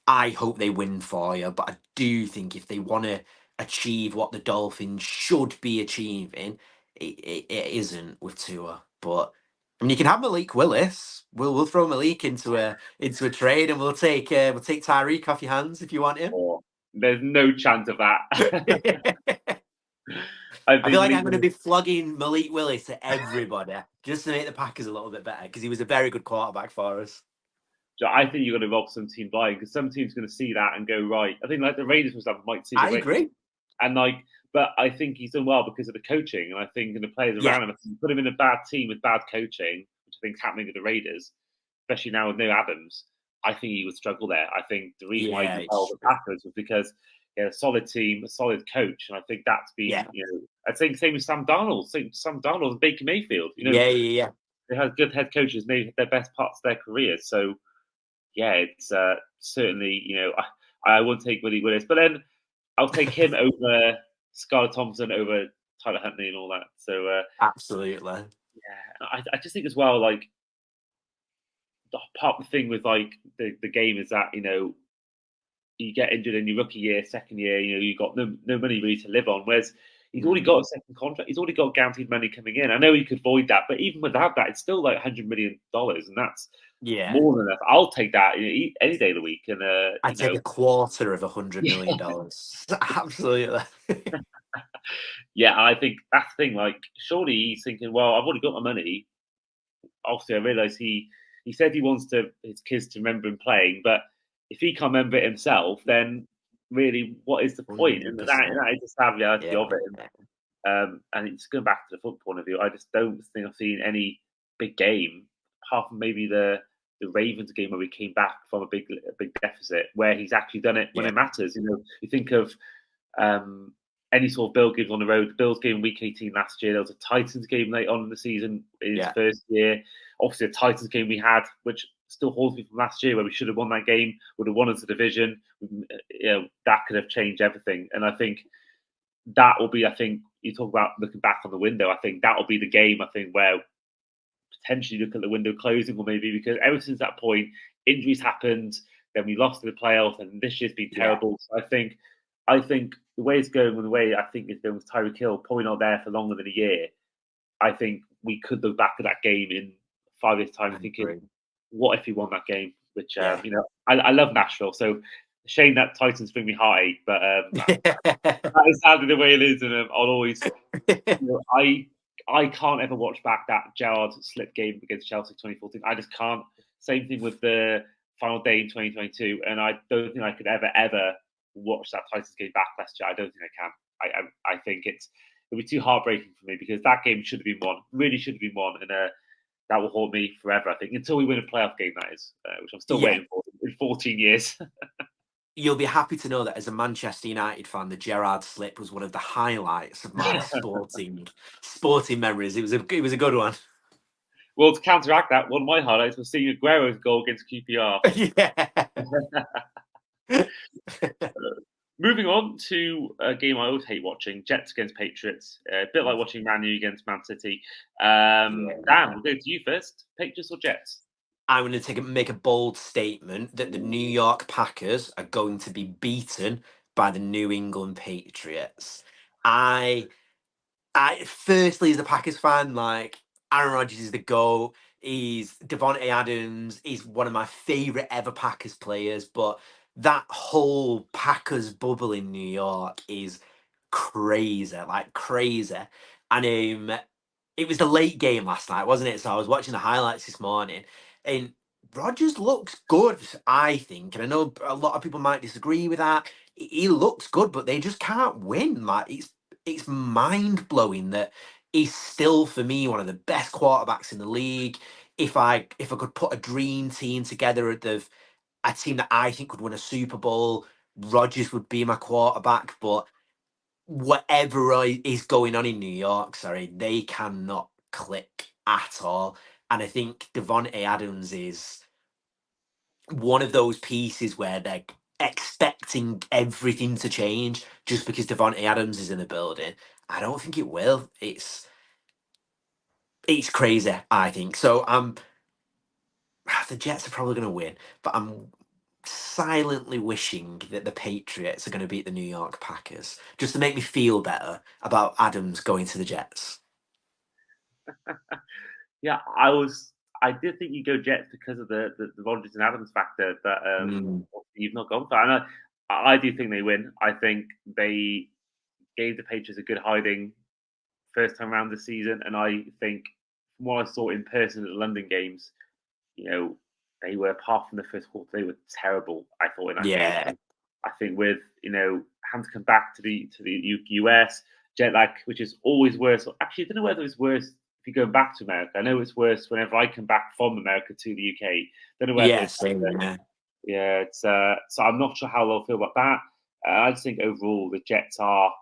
Speaker 2: I hope they win for you, but I do think if they want to achieve what the Dolphins should be achieving, it isn't with Tua. But I mean, you can have Malik Willis. We'll throw Malik into a trade, and we'll take Tyreek off your hands if you want him.
Speaker 1: There's no chance of that.
Speaker 2: I feel like I'm going to be flogging Malik Willis to everybody just to make the Packers a little bit better, because he was a very good quarterback for us.
Speaker 1: So I think you're going to rob some team buying, because some teams are going to see that and go, right. I think like the Raiders, for example, might see.
Speaker 2: I agree.
Speaker 1: And but I think he's done well because of the coaching, and I think the players around him. If you put him in a bad team with bad coaching, which I think is happening with the Raiders, especially now with no Adams, I think he would struggle there. I think the reason why he held the Packers was because he had a solid team, a solid coach, and I think that's been, I think same with Sam Darnold. Sam Darnold and Baker Mayfield. They had good head coaches, made their best parts of their careers. So, it's certainly, I would take Willie Willis, but then I'll take him over Scarlett Thompson, over Tyler Huntley and all that. So
Speaker 2: absolutely,
Speaker 1: I just think as well, like, part of the thing with like the game is that you get injured in your rookie year, second year, you've got no money really to live on. Whereas he's already got a second contract, he's already got guaranteed money coming in. I know he could void that, but even without that, it's still like $100 million, and that's more than enough. I'll take that any day of the week. And
Speaker 2: I'd take a quarter of $100 million. Absolutely.
Speaker 1: I think that's the thing. Like, surely he's thinking, well, I've already got my money. Obviously, I realise he said he wants his kids to remember him playing, but if he can't remember it himself, then really, what is the point? And that is the sad reality of it. And it's going back to the football point of view. I just don't think I've seen any big game, apart from maybe the Ravens game where we came back from a big deficit, where he's actually done it when it matters. You think of any sort of Bill Gibbs on the road. The Bills game in Week 18 last year. There was a Titans game late on in the season in his first year. Obviously, a Titans game we had, which still holds me from last year, where we should have won that game, would have won us the division. That could have changed everything. And I think that will be, I think, you talk about looking back on the window, I think that will be the game, I think, where potentially look at the window closing, or maybe because ever since that point, injuries happened, then we lost in the playoffs, and this year's been terrible. So I think the way it's going, and the way I think it's going with Tyreek Hill, probably not there for longer than a year. I think we could look back at that game in 5 years' time thinking, what if he won that game? Which, I love Nashville. So, shame that Titans bring me heartache, but that is sadly the way it is. And I'll always, I can't ever watch back that Gerrard slip game against Chelsea 2014. I just can't. Same thing with the final day in 2022, and I don't think I could ever watch that Titans game back last year. I don't think I can. I think it'll be too heartbreaking for me because that game should have been won. Really should have been won, and that will haunt me forever. I think until we win a playoff game, that is, which I'm still waiting for in 14 years.
Speaker 2: You'll be happy to know that as a Manchester United fan, the Gerrard slip was one of the highlights of my sporting memories. It was a good one.
Speaker 1: Well, to counteract that, one of my highlights was seeing Aguero's goal against QPR.
Speaker 2: Yeah.
Speaker 1: Moving on to a game I always hate watching, Jets against Patriots. A bit like watching Man U against Man City. Dan, we'll go to you first. Patriots or Jets?
Speaker 2: I'm going to make a bold statement that the New York Packers are going to be beaten by the New England Patriots. I firstly, as a Packers fan, like Aaron Rodgers is the GOAT. He's Devontae Adams. He's one of my favorite ever Packers players. But that whole Packers bubble in New York is crazy, like crazy. And it was the late game last night, wasn't it? So I was watching the highlights this morning, and Rodgers looks good, I think. And I know a lot of people might disagree with that. He looks good, but they just can't win. Like it's mind blowing that he's still, for me, one of the best quarterbacks in the league. If I could put a dream team together of a team that I think could win a Super Bowl, Rodgers would be my quarterback. But whatever is going on in New York, they cannot click at all. And I think Devontae Adams is one of those pieces where they're expecting everything to change just because Devontae Adams is in the building. I don't think it will. It's crazy, I think. So the Jets are probably going to win, but I'm silently wishing that the Patriots are going to beat the New York Packers just to make me feel better about Adams going to the Jets.
Speaker 1: Yeah, I did think you go Jets because of the Rodgers and Adams factor, but you've not gone for. And I do think they win. I think they gave the Patriots a good hiding first time around this season, and I think from what I saw in person at the London games, they were, apart from the first quarter, they were terrible. I thought in that game. I think with having to come back to the US, jet lag, which is always worse. Actually, I don't know whether it's worse if you go back to America. I know it's worse whenever I come back from America to the UK. Don't know whether it's so I'm not sure how they'll feel about that. I just think overall the Jets are.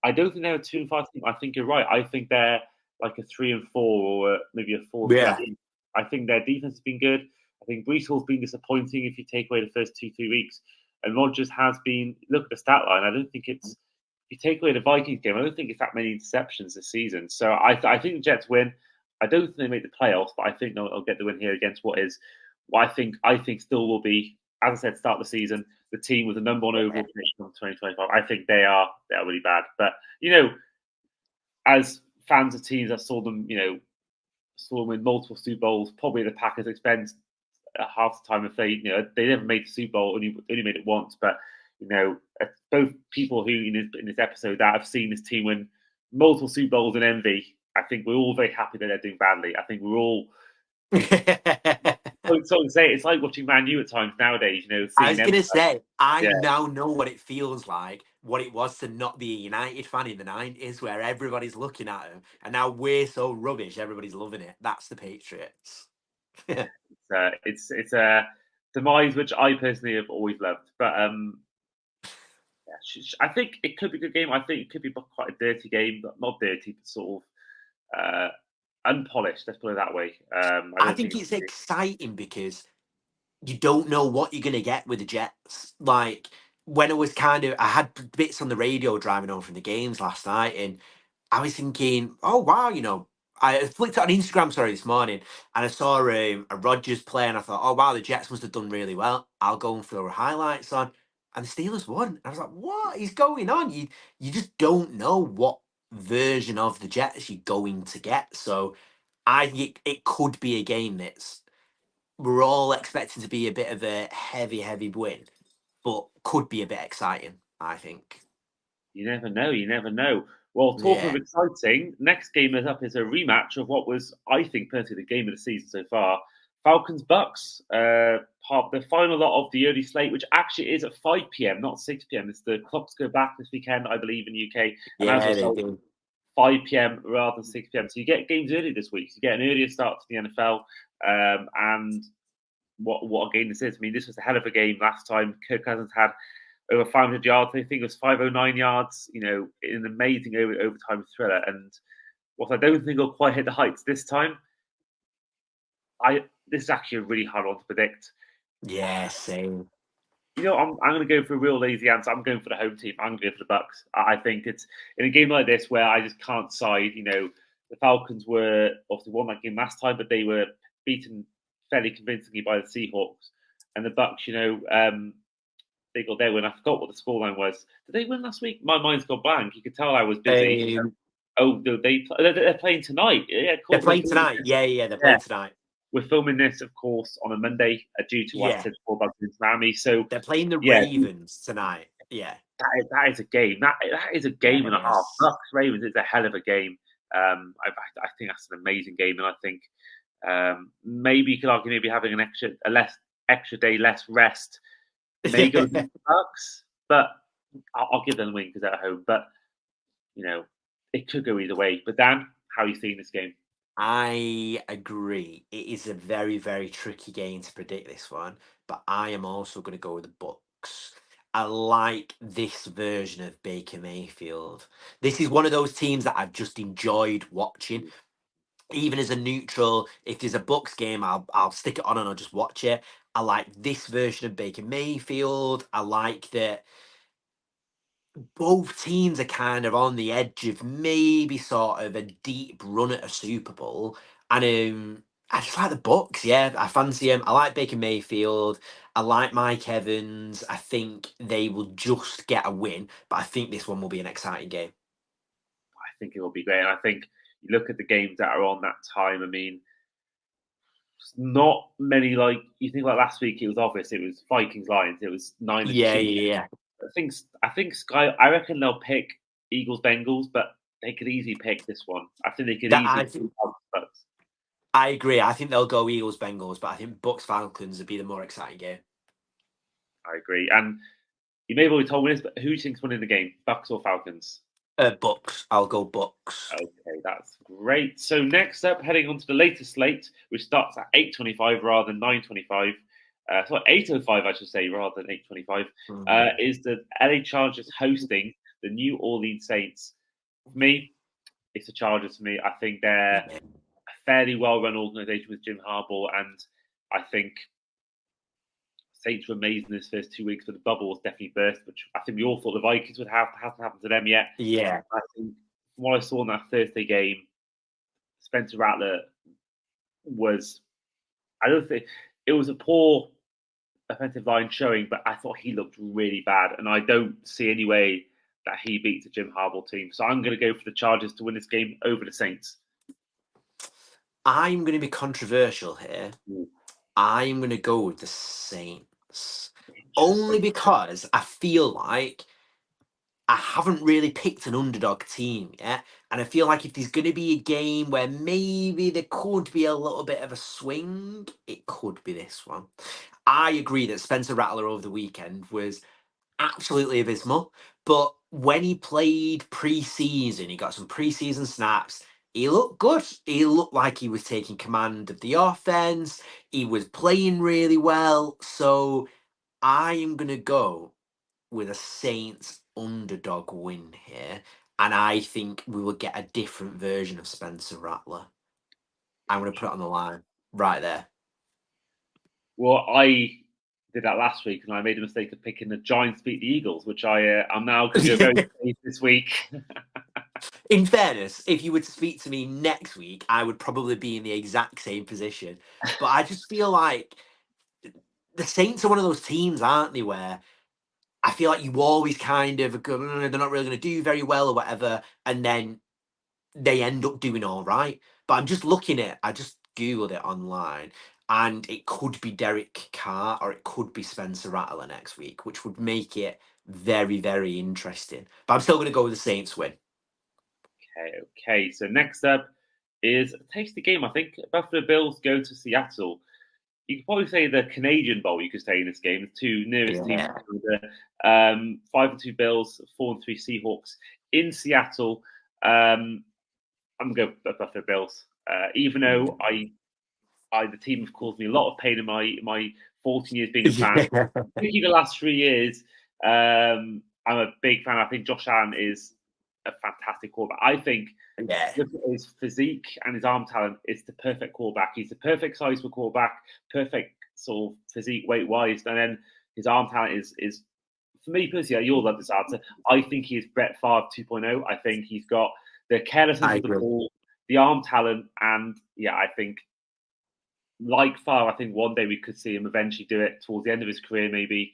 Speaker 1: I don't think they're a 2-5 team. I think you're right. I think they're like a 3-4 or maybe a 4-3. I think their defense has been good. I think Brees Hall's been disappointing if you take away the first 2-3 weeks. And Rodgers has been, look at the stat line. I don't think it's, if you take away the Vikings game, I don't think it's that many interceptions this season. So I think the Jets win. I don't think they make the playoffs, but I think they'll get the win here against what I think still will be, as I said, start the season, the team with the number one overall finish from 2025. I think they are really bad. But, as fans of teams, I saw them win multiple Super Bowls, probably at the Packers' expense half the time if they never made the Super Bowl, only made it once. But both people who in this episode that have seen this team win multiple Super Bowls in envy, I think we're all very happy that they're doing badly. I think we're all so say it's like watching Man U at times nowadays.
Speaker 2: I was going to say, I now know what it feels like, what it was to not be a United fan in the 90s, where everybody's looking at them, and now we're so rubbish, everybody's loving it. That's the Patriots.
Speaker 1: It's a demise which I personally have always loved, but I think it could be a good game. I think it could be quite a dirty game, but not dirty, but sort of unpolished. Let's put it that way.
Speaker 2: I think it's exciting because you don't know what you're going to get with the Jets. Like when it was I had bits on the radio driving home from the games last night, and I was thinking, oh wow, I flicked it on Instagram, this morning, and I saw a Rodgers play, and I thought, oh wow, the Jets must have done really well. I'll go and throw highlights on, and the Steelers won. And I was like, what is going on? You just don't know what version of the Jets you're going to get. So I think it could be a game we're all expecting to be a bit of a heavy win, but could be a bit exciting, I think.
Speaker 1: You never know. Well, talking of
Speaker 2: Yeah.
Speaker 1: exciting, next game is up is a rematch of what was, I think, personally the game of the season so far. Falcons Bucks, part the final lot of the early slate, which actually is at 5 p.m., not 6 p.m. It's the clocks go back this weekend, I believe, in the UK, and as a
Speaker 2: Yeah, they
Speaker 1: result,
Speaker 2: do.
Speaker 1: 5 p.m. rather than 6 p.m. So you get games early this week. So you get an earlier start to the NFL, and what a game this is. I mean, this was a hell of a game last time. Kirk Cousins had over 500 yards. I think it was 509 yards. You know, an amazing overtime thriller. And what I don't think will quite hit the heights this time. This is actually a really hard one to predict.
Speaker 2: Yeah, same.
Speaker 1: You know, I'm going to go for a real lazy answer. I'm going for the home team. I'm going to go for the Bucks. I think it's in a game like this where I just can't side. You know, the Falcons were obviously won that game last time, but they were beaten fairly convincingly by the Seahawks. And the Bucks, you know, they got their win. I forgot what the scoreline was. Did they win last week? My mind's gone blank. You could tell I was busy. Oh, they're playing tonight. Yeah, of
Speaker 2: They're
Speaker 1: course.
Speaker 2: playing tonight. Yeah, they're playing tonight.
Speaker 1: We're filming this, of course, on a Monday due to what I said before about Miami. So
Speaker 2: they're playing the Ravens tonight. Yeah,
Speaker 1: that is a game. That is a game and a half. Bucks Ravens is a hell of a game. I think that's an amazing game, and I think maybe you could argue maybe having an extra day less rest may go against the Bucks, but I'll give them the win because they're at home. But you know, it could go either way. But Dan, how are you seeing this game?
Speaker 2: I agree. It is a very, very tricky game to predict this one, but I am also going to go with the Bucks. I like this version of Baker Mayfield. This is one of those teams that I've just enjoyed watching. Even as a neutral, if there's a Bucks game, I'll stick it on and I'll just watch it. I like this version of Baker Mayfield. I like that both teams are kind of on the edge of maybe sort of a deep run at a Super Bowl. And I just like the Bucks, yeah. I fancy him. I like Baker Mayfield. I like Mike Evans. I think they will just get a win, but I think this one will be an exciting game.
Speaker 1: I think it will be great. And I think you look at the games that are on that time. I mean, not many like you think like last week. It was obvious. It was Vikings Lions. It was Niners Chiefs.
Speaker 2: Yeah.
Speaker 1: I think Sky. I reckon they'll pick Eagles Bengals, but they could easily pick this one. I think they could easily pick Bucks.
Speaker 2: I agree. I think they'll go Eagles Bengals, but I think Bucks Falcons would be the more exciting game.
Speaker 1: I agree. And you may have already told me this, but who do you think's winning the game, Bucks or Falcons?
Speaker 2: Bucks. I'll go Bucks.
Speaker 1: Okay, that's great. So next up, heading on to the latest slate, which starts at 8:25 rather than 9:25. So 8:05, I should say, rather than 8:25, is the LA Chargers hosting the New Orleans Saints. For me, it's the Chargers. For me, I think they're a fairly well-run organization with Jim Harbaugh, and I think Saints were amazing this first 2 weeks, but the bubble was definitely burst, which I think we all thought the Vikings would have. Hasn't happened to them yet.
Speaker 2: Yeah.
Speaker 1: I think from what I saw in that Thursday game, Spencer Rattler was, I don't think, it was a poor offensive line showing, but I thought he looked really bad, and I don't see any way that he beats the Jim Harbaugh team. So I'm going to go for the Chargers to win this game over the Saints.
Speaker 2: I'm going to be controversial here. I'm going to go with the Saints. Only because I feel like I haven't really picked an underdog team yet. And I feel like if there's going to be a game where maybe there could be a little bit of a swing, it could be this one. I agree that Spencer Rattler over the weekend was absolutely abysmal. But when he played pre-season, he got some pre-season snaps. He looked good. He looked like he was taking command of the offense. He was playing really well. So I am going to go with a Saints underdog win here. And I think we will get a different version of Spencer Rattler. I'm going to put it on the line right there.
Speaker 1: Well, I did that last week, and I made a mistake of picking the Giants beat the Eagles, which I'm now going to go very safe this week.
Speaker 2: In fairness, if you were to speak to me next week, I would probably be in the exact same position. But I just feel like the Saints are one of those teams, aren't they, where I feel like you always kind of go, they're not really going to do very well or whatever, and then they end up doing all right. But I'm just looking at, I just Googled it online, and it could be Derek Carr or it could be Spencer Rattler next week, which would make it very, very interesting. But I'm still going to go with the Saints win.
Speaker 1: Okay. So next up is a tasty game. I think Buffalo Bills go to Seattle. You could probably say the Canadian Bowl. You could say in this game, the two nearest teams. The 5-2 Bills, 4-3 Seahawks in Seattle. I'm gonna go Buffalo Bills. Even though the team have caused me a lot of pain in my 14 years being a fan. Particularly the last 3 years, I'm a big fan. I think Josh Allen is a fantastic quarterback. I think look at his physique and his arm talent. It's the perfect quarterback. He's the perfect size for quarterback, perfect sort of physique weight wise, and then his arm talent is for me personally. You'll love this answer. I think he is Brett Favre 2.0. I think he's got the carelessness of the ball, the arm talent, and I think like Favre, I think one day we could see him eventually do it towards the end of his career, maybe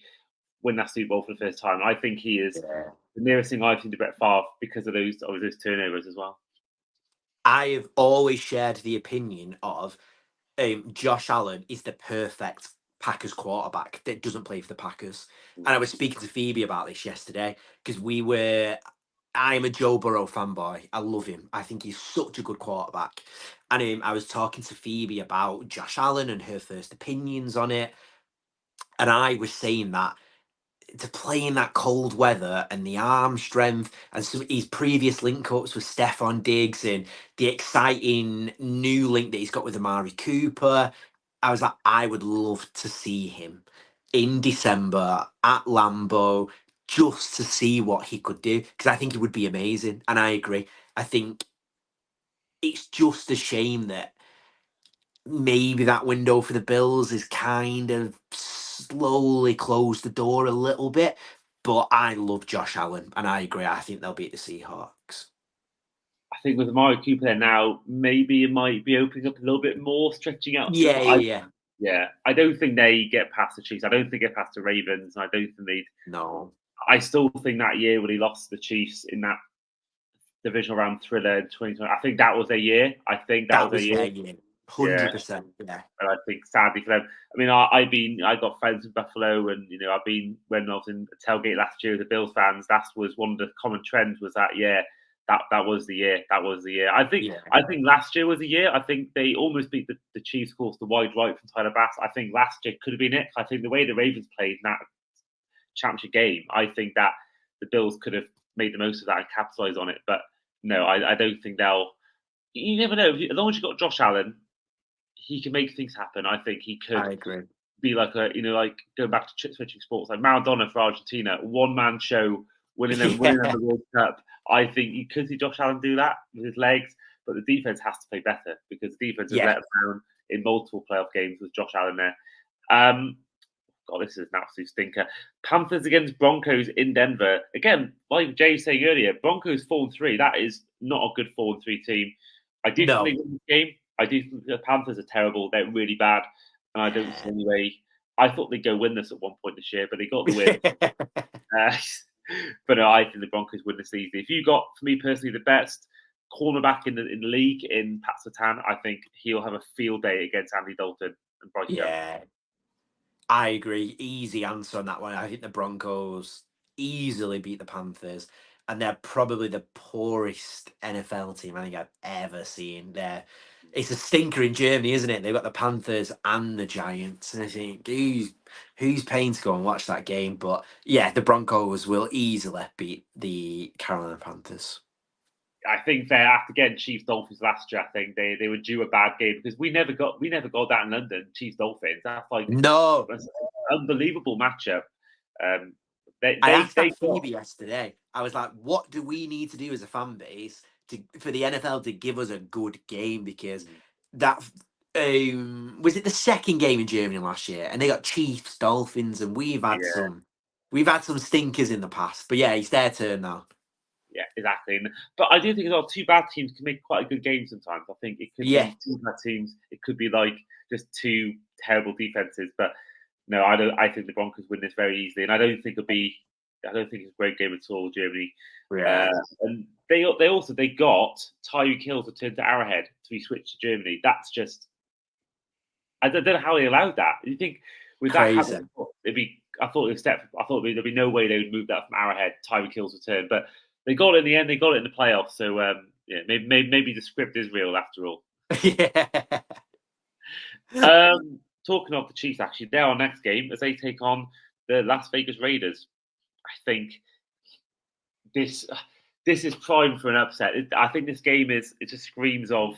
Speaker 1: win that Super Bowl for the first time. I think he is the nearest thing I've seen to Brett Favre because of those turnovers as well.
Speaker 2: I have always shared the opinion of Josh Allen is the perfect Packers quarterback that doesn't play for the Packers. And I was speaking to Phoebe about this yesterday because I'm a Joe Burrow fanboy. I love him. I think he's such a good quarterback. And I was talking to Phoebe about Josh Allen and her first opinions on it. And I was saying that to play in that cold weather and the arm strength and some his previous link-ups with Stephon Diggs and the exciting new link that he's got with Amari Cooper, I was like, I would love to see him in December at Lambeau just to see what he could do because I think he would be amazing. And I agree. I think it's just a shame that maybe that window for the Bills is kind of slowly closed the door a little bit. But I love Josh Allen, and I agree. I think they'll beat the Seahawks.
Speaker 1: I think with Amari Cooper there now, maybe it might be opening up a little bit more, stretching out.
Speaker 2: Yeah.
Speaker 1: I don't think they get past the Chiefs. I don't think they get past the Ravens. I don't think they'd.
Speaker 2: No.
Speaker 1: I still think that year when he lost to the Chiefs in that divisional round thriller in 2020, I think that was their year. I think that was their year.
Speaker 2: 100%. Yeah.
Speaker 1: And I think sadly for them, I mean, I got friends in Buffalo, and I've been when I was in a tailgate last year with the Bills fans. That was one of the common trends. Was that that was the year. That was the year. I think last year was the year. I think they almost beat the Chiefs, of course, the wide right from Tyler Bass. I think last year could have been it. I think the way the Ravens played in that championship game, I think that the Bills could have made the most of that and capitalized on it. But no, I don't think they'll. You never know. As long as you've got Josh Allen, he can make things happen. I think he could be like like going back to switching sports, like Maradona for Argentina, one man show, winning them the World Cup. I think you could see Josh Allen do that with his legs, but the defense has to play better because the defense has let him down in multiple playoff games with Josh Allen there. God, this is an absolute stinker. Panthers against Broncos in Denver. Again, like Jay was saying earlier, Broncos 4-3. That is not a good 4-3 team. I do think they win this game. I do think the Panthers are terrible. They're really bad. And I don't see any way. I thought they'd go win this at one point this year, but they got the win. But no, I think the Broncos win this easily. If you got, for me personally, the best cornerback in the league in Pat Surtain, I think he'll have a field day against Andy Dalton and Bryce Young.
Speaker 2: I agree. Easy answer on that one. I think the Broncos easily beat the Panthers, and they're probably the poorest NFL team I think I've ever seen. It's a stinker in Germany, isn't it? They've got the Panthers and the Giants, and I think who's paying to go and watch that game? But yeah, the Broncos will easily beat the Carolina Panthers.
Speaker 1: I think they're after getting Chiefs Dolphins last year. I think they were due a bad game because we never got that in London. Chiefs Dolphins. That's that's an unbelievable matchup.
Speaker 2: I asked Phoebe yesterday. I was like, "What do we need to do as a fan base for the NFL to give us a good game?" Because that was it the second game in Germany last year, and they got Chiefs Dolphins, and we've had some stinkers in the past. But yeah, it's their turn now.
Speaker 1: Yeah, exactly. But I do think two bad teams can make quite a good game sometimes. I think it could be two bad teams. It could be like just two terrible defenses. But no, I don't. I think the Broncos win this very easily, and I don't think it's a great game at all, Germany.
Speaker 2: Yeah.
Speaker 1: And they got Tyreek Hill to turn to Arrowhead to be switched to Germany. That's just I don't know how they allowed that. You think with that happening, there'd be no way they would move that from Arrowhead, Tyreek Hill's return, but. They got it in the end. They got it in the playoffs. So Yeah, maybe the script is real after all.
Speaker 2: Yeah.
Speaker 1: Talking of the Chiefs, actually, they're our next game as they take on the Las Vegas Raiders. I think this is prime for an upset. I think this game it just screams of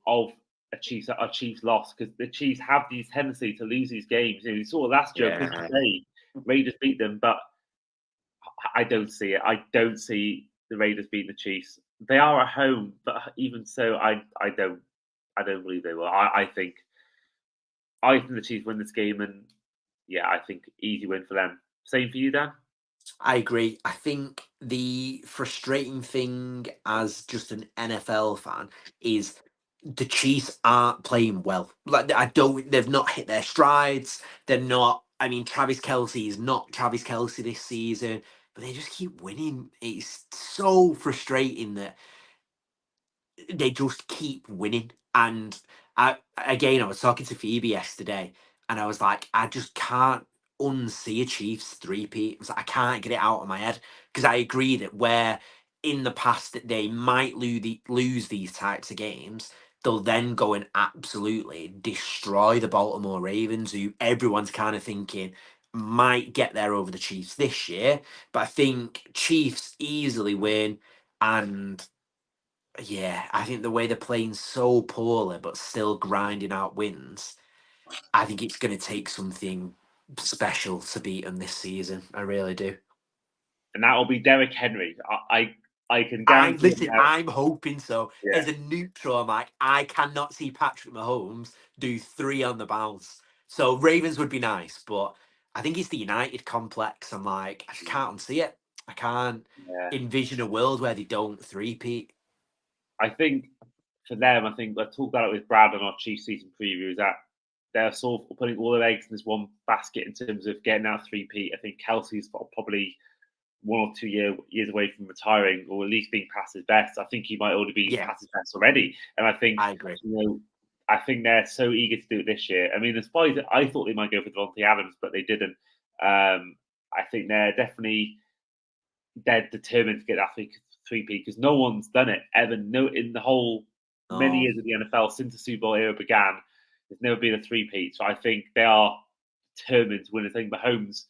Speaker 1: of a Chiefs loss, because the Chiefs have these tendency to lose these games. You saw last year, Christmas Day, Raiders beat them, but I don't see it. I don't see the Raiders beating the Chiefs. They are at home, but even so, I don't believe they will. I think the Chiefs win this game, and yeah, I think easy win for them. Same for you, Dan?
Speaker 2: I agree. I think the frustrating thing as just an NFL fan is the Chiefs aren't playing well. Like they've not hit their strides. They're not. I mean, Travis Kelce is not Travis Kelce this season, but they just keep winning. It's so frustrating that they just keep winning. And I was talking to Phoebe yesterday, and I was like, I just can't unsee a Chiefs three-peat. I was like, I can't get it out of my head, because I agree that where in the past that they might lose these types of games, they'll then go and absolutely destroy the Baltimore Ravens, who everyone's kind of thinking might get there over the Chiefs this year. But I think Chiefs easily win. And yeah, I think the way they're playing so poorly but still grinding out wins, I think it's going to take something special to beat them this season. I really do.
Speaker 1: And that will be Derrick Henry. I can guarantee.
Speaker 2: I'm hoping so.
Speaker 1: Yeah.
Speaker 2: As a neutral, I'm like, I cannot see Patrick Mahomes do 3 on the bounce. So Ravens would be nice, but I think it's the United complex. I'm like, I just can't unsee it. I can't envision a world where they don't three-peat.
Speaker 1: I think for them, I talked about it with Brad on our Chiefs season preview, is that they're sort of putting all their eggs in this one basket in terms of getting out three-peat. I think Kelsey's probably 1 or 2 years away from retiring, or at least being past his best. I think he might already be past his best already. And I think
Speaker 2: I agree.
Speaker 1: I think they're so eager to do it this year. I mean, despite it, I thought they might go for Devontae Adams, but they didn't. I think they're determined to get that three-peat, because no one's done it ever. No, in the whole many years of the NFL since the Super Bowl era began, there's never been a three-peat. So I think they are determined to win. I think Mahomes,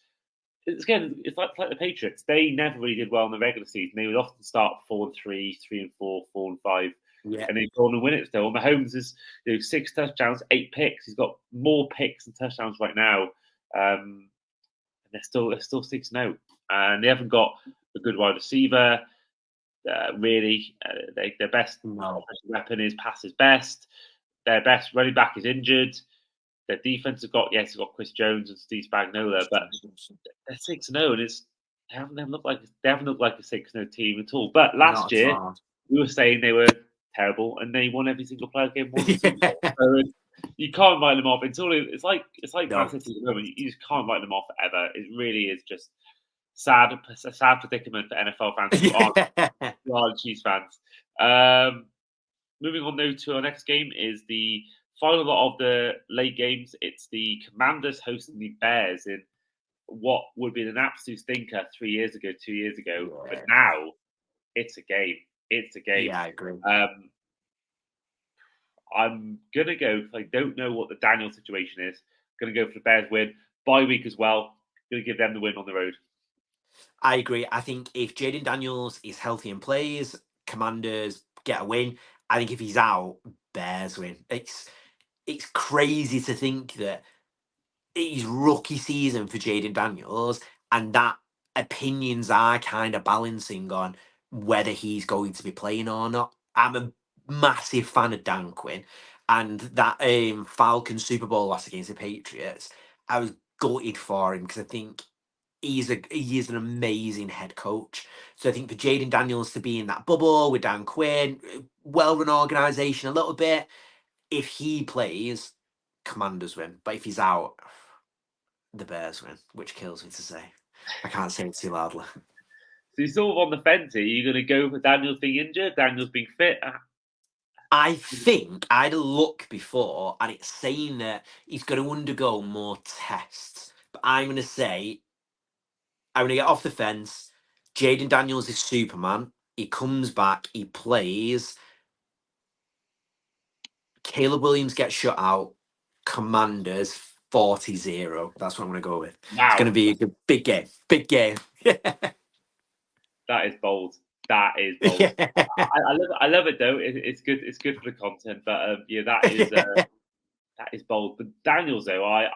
Speaker 1: it's like the Patriots. They never really did well in the regular season. They would often start 4-3, 3-4, 4-5, and they go on and win it still. Mahomes is 6 touchdowns, 8 picks. He's got more picks and touchdowns right now, and they're still 6-0, and they haven't got a good wide receiver. Really, their best weapon is pass is best. Their best running back is injured. Their defense has got Chris Jones and Steve Spagnuolo, but they're 6-0, and they haven't looked like a 6-0 team at all. But last year we were saying they were terrible, and they won every single playoff game. Won the Super Bowl. So you can't write them off until it's like Man City at the moment. You just can't write them off ever. It really is just a sad predicament for NFL fans who aren't Chiefs fans. Moving on now to our next game is the final lot of the late games. It's the Commanders hosting the Bears in what would have been an absolute stinker 2 years ago. But now it's a game. It's a game.
Speaker 2: Yeah, I agree.
Speaker 1: I'm going to go, because I don't know what the Daniel situation is. I'm going to go for the Bears win. Bye week as well. Going to give them the win on the road.
Speaker 2: I agree. I think if Jaden Daniels is healthy and plays, Commanders get a win. I think if he's out, Bears win. It's crazy to think that it's rookie season for Jaden Daniels, and that opinions are kind of balancing on whether he's going to be playing or not. I'm a massive fan of Dan Quinn, and that Falcons Super Bowl loss against the Patriots, I was gutted for him, because I think he is an amazing head coach. So I think for Jaden Daniels to be in that bubble with Dan Quinn, well-run organisation a little bit, if he plays, Commanders win. But if he's out, the Bears win, which kills me to say. I can't say it too loudly.
Speaker 1: So you're sort of on the fence here. Are you going to go for Daniels being injured, Daniels being fit?
Speaker 2: I think I had a look before, and it's saying that he's going to undergo more tests. But I'm going to get off the fence. Jaden Daniels is Superman. He comes back, he plays. Caleb Williams gets shut out. Commanders 40-0. That's what I'm going to go with.
Speaker 1: Wow.
Speaker 2: It's going to be a big game. Big game.
Speaker 1: That is bold. That is bold.
Speaker 2: Yeah.
Speaker 1: I love it though. It's good. It's good for the content. But yeah, that is bold. But Daniels though,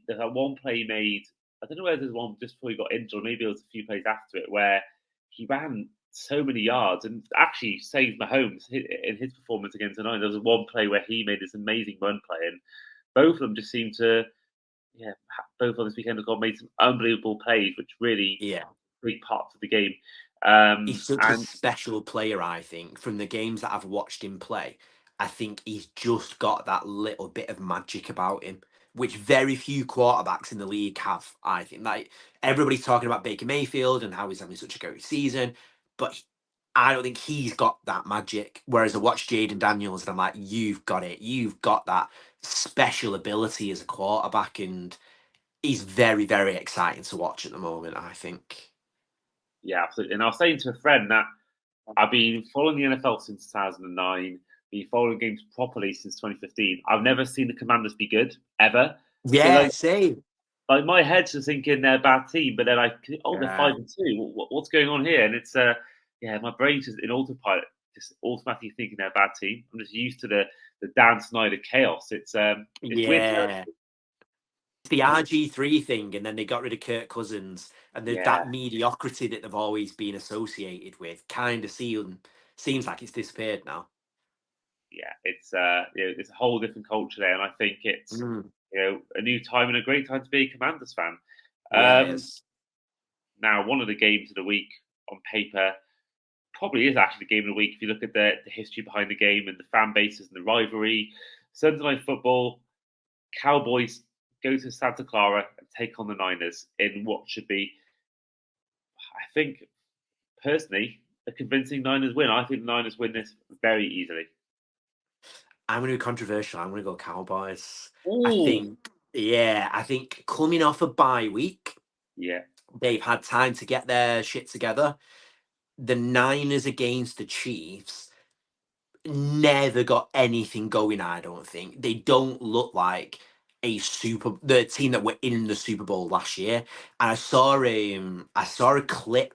Speaker 1: there's that one play he made. I don't know whether there's one just before he got injured, or maybe it was a few plays after it, where he ran so many yards and actually saved Mahomes in his performance against the Niners. There was one play where he made this amazing run play, and both of them just seemed to, both on this weekend have made some unbelievable plays, which really big parts of the game.
Speaker 2: He's such a special player, I think. From the games that I've watched him play, I think he's just got that little bit of magic about him, which very few quarterbacks in the league have, I think. Like, everybody's talking about Baker Mayfield and how he's having such a great season, but I don't think he's got that magic. Whereas I watch Jaden Daniels and I'm like, you've got it. You've got that special ability as a quarterback, and he's very, very exciting to watch at the moment, I think.
Speaker 1: Yeah, absolutely. And I was saying to a friend that I've been following the NFL since 2009, been following games properly since 2015. I've never seen the Commanders be good, ever.
Speaker 2: Yeah,
Speaker 1: so
Speaker 2: same.
Speaker 1: Like my head's just thinking they're a bad team, but then they're 5-2. What's going on here? And it's my brain's just in autopilot, just automatically thinking they're a bad team. I'm just used to the Dan Snyder chaos. It's weird.
Speaker 2: It's the RG3 thing, and then they got rid of Kirk Cousins, and that mediocrity that they've always been associated with kind of seems like it's disappeared now.
Speaker 1: Yeah, it's a whole different culture there, and I think it's a new time and a great time to be a Commanders fan.
Speaker 2: Yes.
Speaker 1: Now, one of the games of the week on paper probably is actually the game of the week if you look at the history behind the game and the fan bases and the rivalry. Sunday Night Football, Cowboys go to Santa Clara and take on the Niners in what should be, I think, personally, a convincing Niners win. I think the Niners win this very easily.
Speaker 2: I'm going to be controversial. I'm going to go Cowboys.
Speaker 1: Ooh.
Speaker 2: I think coming off a bye week, they've had time to get their shit together. The Niners against the Chiefs never got anything going, I don't think. They don't look like the team that were in the Super Bowl last year. And I saw a clip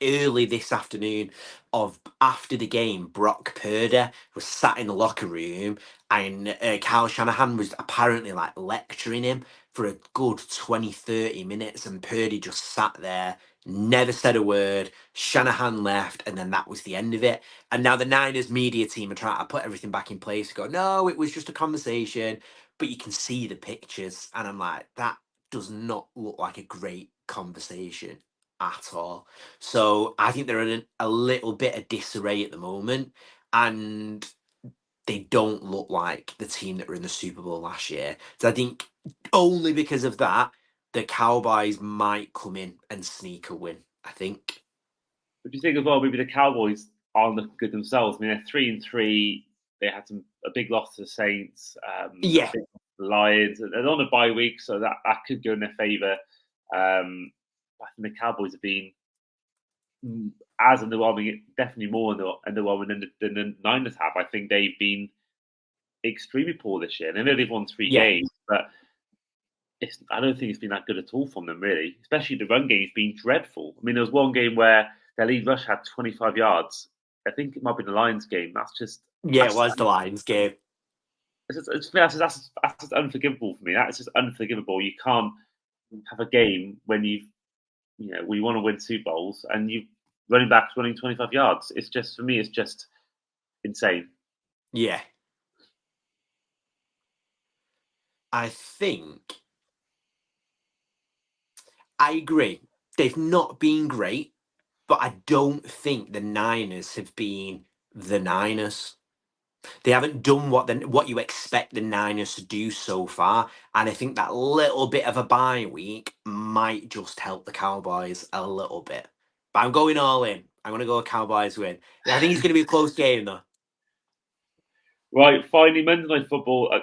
Speaker 2: early this afternoon of after the game, Brock Purdy was sat in the locker room and Kyle Shanahan was apparently like lecturing him for a good 20-30 minutes, and Purdy just sat there, never said a word. Shanahan left, and then that was the end of it. And now the Niners media team are trying to put everything back in place. Go, no, it was just a conversation. But you can see the pictures, and I'm like, that does not look like a great conversation at all. So I think they're in a little bit of disarray at the moment, and they don't look like the team that were in the Super Bowl last year. So I think only because of that, the Cowboys might come in and sneak a win, I think.
Speaker 1: If you think as well, maybe the Cowboys aren't looking good themselves. I mean, they're 3-3. They had a big loss to the Saints. The Lions. They're on a bye week, so that could go in their favour. I think the Cowboys have been as underwhelming, definitely more underwhelming than the Niners have. I think they've been extremely poor this year. And I know they've won 3 games, but I don't think it's been that good at all from them, really. Especially the run game's been dreadful. I mean, there was one game where their lead rush had 25 yards. I think it might be the Lions game. That's just...
Speaker 2: Yeah, it was the Lions game.
Speaker 1: That's just unforgivable for me. That's just unforgivable. You can't have a game when we want to win Super Bowls and you running backs running 25 yards. It's just, for me, it's just insane.
Speaker 2: Yeah. I agree. They've not been great, but I don't think the Niners have been the Niners. They haven't done what you expect the Niners to do so far, and I think that little bit of a bye week might just help the Cowboys a little bit. But I'm going all in. I'm going to go Cowboys win. I think it's going to be a close game, though.
Speaker 1: Right, finally, Monday Night Football.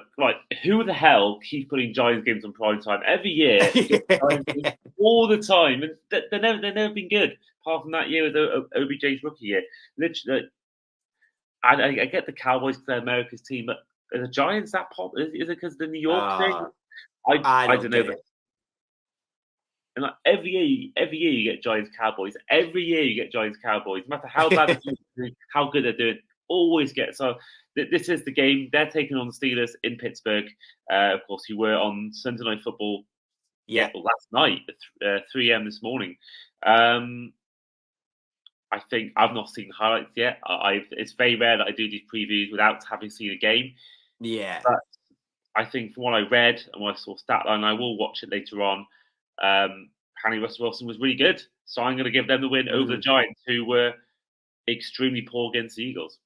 Speaker 1: Who the hell keeps putting Giants games on prime time every year? All the time, and they've never been good. apart from that year with OBJ's rookie year. Literally, I get the Cowboys because they're America's team, but are the Giants that pop? Is it because of the New York thing?
Speaker 2: I
Speaker 1: I
Speaker 2: don't
Speaker 1: don't know.
Speaker 2: get it.
Speaker 1: And like every year you get Giants Cowboys. Every year you get Giants Cowboys. No matter how bad the team is, how good they're doing, always get. So this is the game. They're taking on the Steelers in Pittsburgh. Of course, you were on Sunday Night Football.
Speaker 2: Yeah,
Speaker 1: Last night at 3 a.m. this morning. I think I've not seen highlights yet. It's very rare that I do these previews without having seen a game.
Speaker 2: yeah.
Speaker 1: But I think from what I read and what I saw stat line, I will watch it later on. Russell Wilson was really good, so I'm going to give them the win over the Giants, who were extremely poor against the Eagles.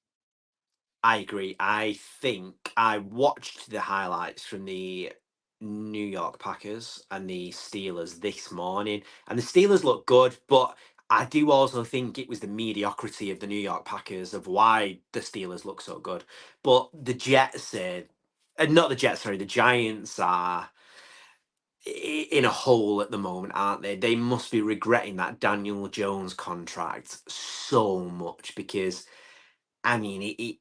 Speaker 2: I agree. I think I watched the highlights from the New York Packers and the Steelers this morning, and the Steelers look good, but I do also think it was the mediocrity of the New York Packers of why the Steelers look so good. But the Jets, not the Jets, sorry, the Giants are in a hole at the moment, aren't they? They must be regretting that Daniel Jones contract so much because, I mean,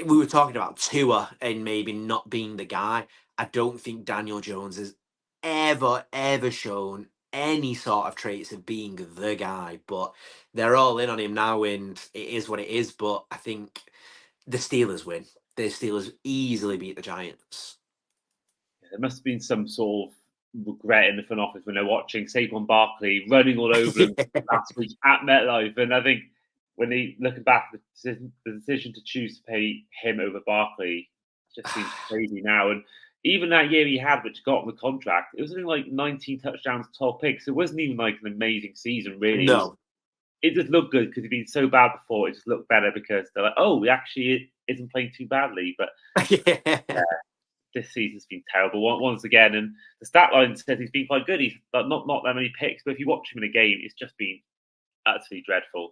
Speaker 2: we were talking about Tua and maybe not being the guy. I don't think Daniel Jones has ever shown any sort of traits of being the guy, but they're all in on him now, and it is what it is. But I think the Steelers win. The Steelers easily beat the Giants.
Speaker 1: There must have been some sort of regret in the front office when they're watching Saquon Barkley running all over them last week at MetLife, and I think when they looking back, the decision to choose to pay him over Barkley just seems crazy now. And even that year he had, which got him the contract, it was something like 19 touchdowns, 12 picks. It wasn't even like an amazing season, really.
Speaker 2: No.
Speaker 1: It just looked good because he'd been so bad before. It just looked better because they're like, oh, he actually isn't playing too badly. But this season's been terrible once again. And the stat line says he's been quite good. He's not that many picks, but if you watch him in a game, it's just been absolutely dreadful.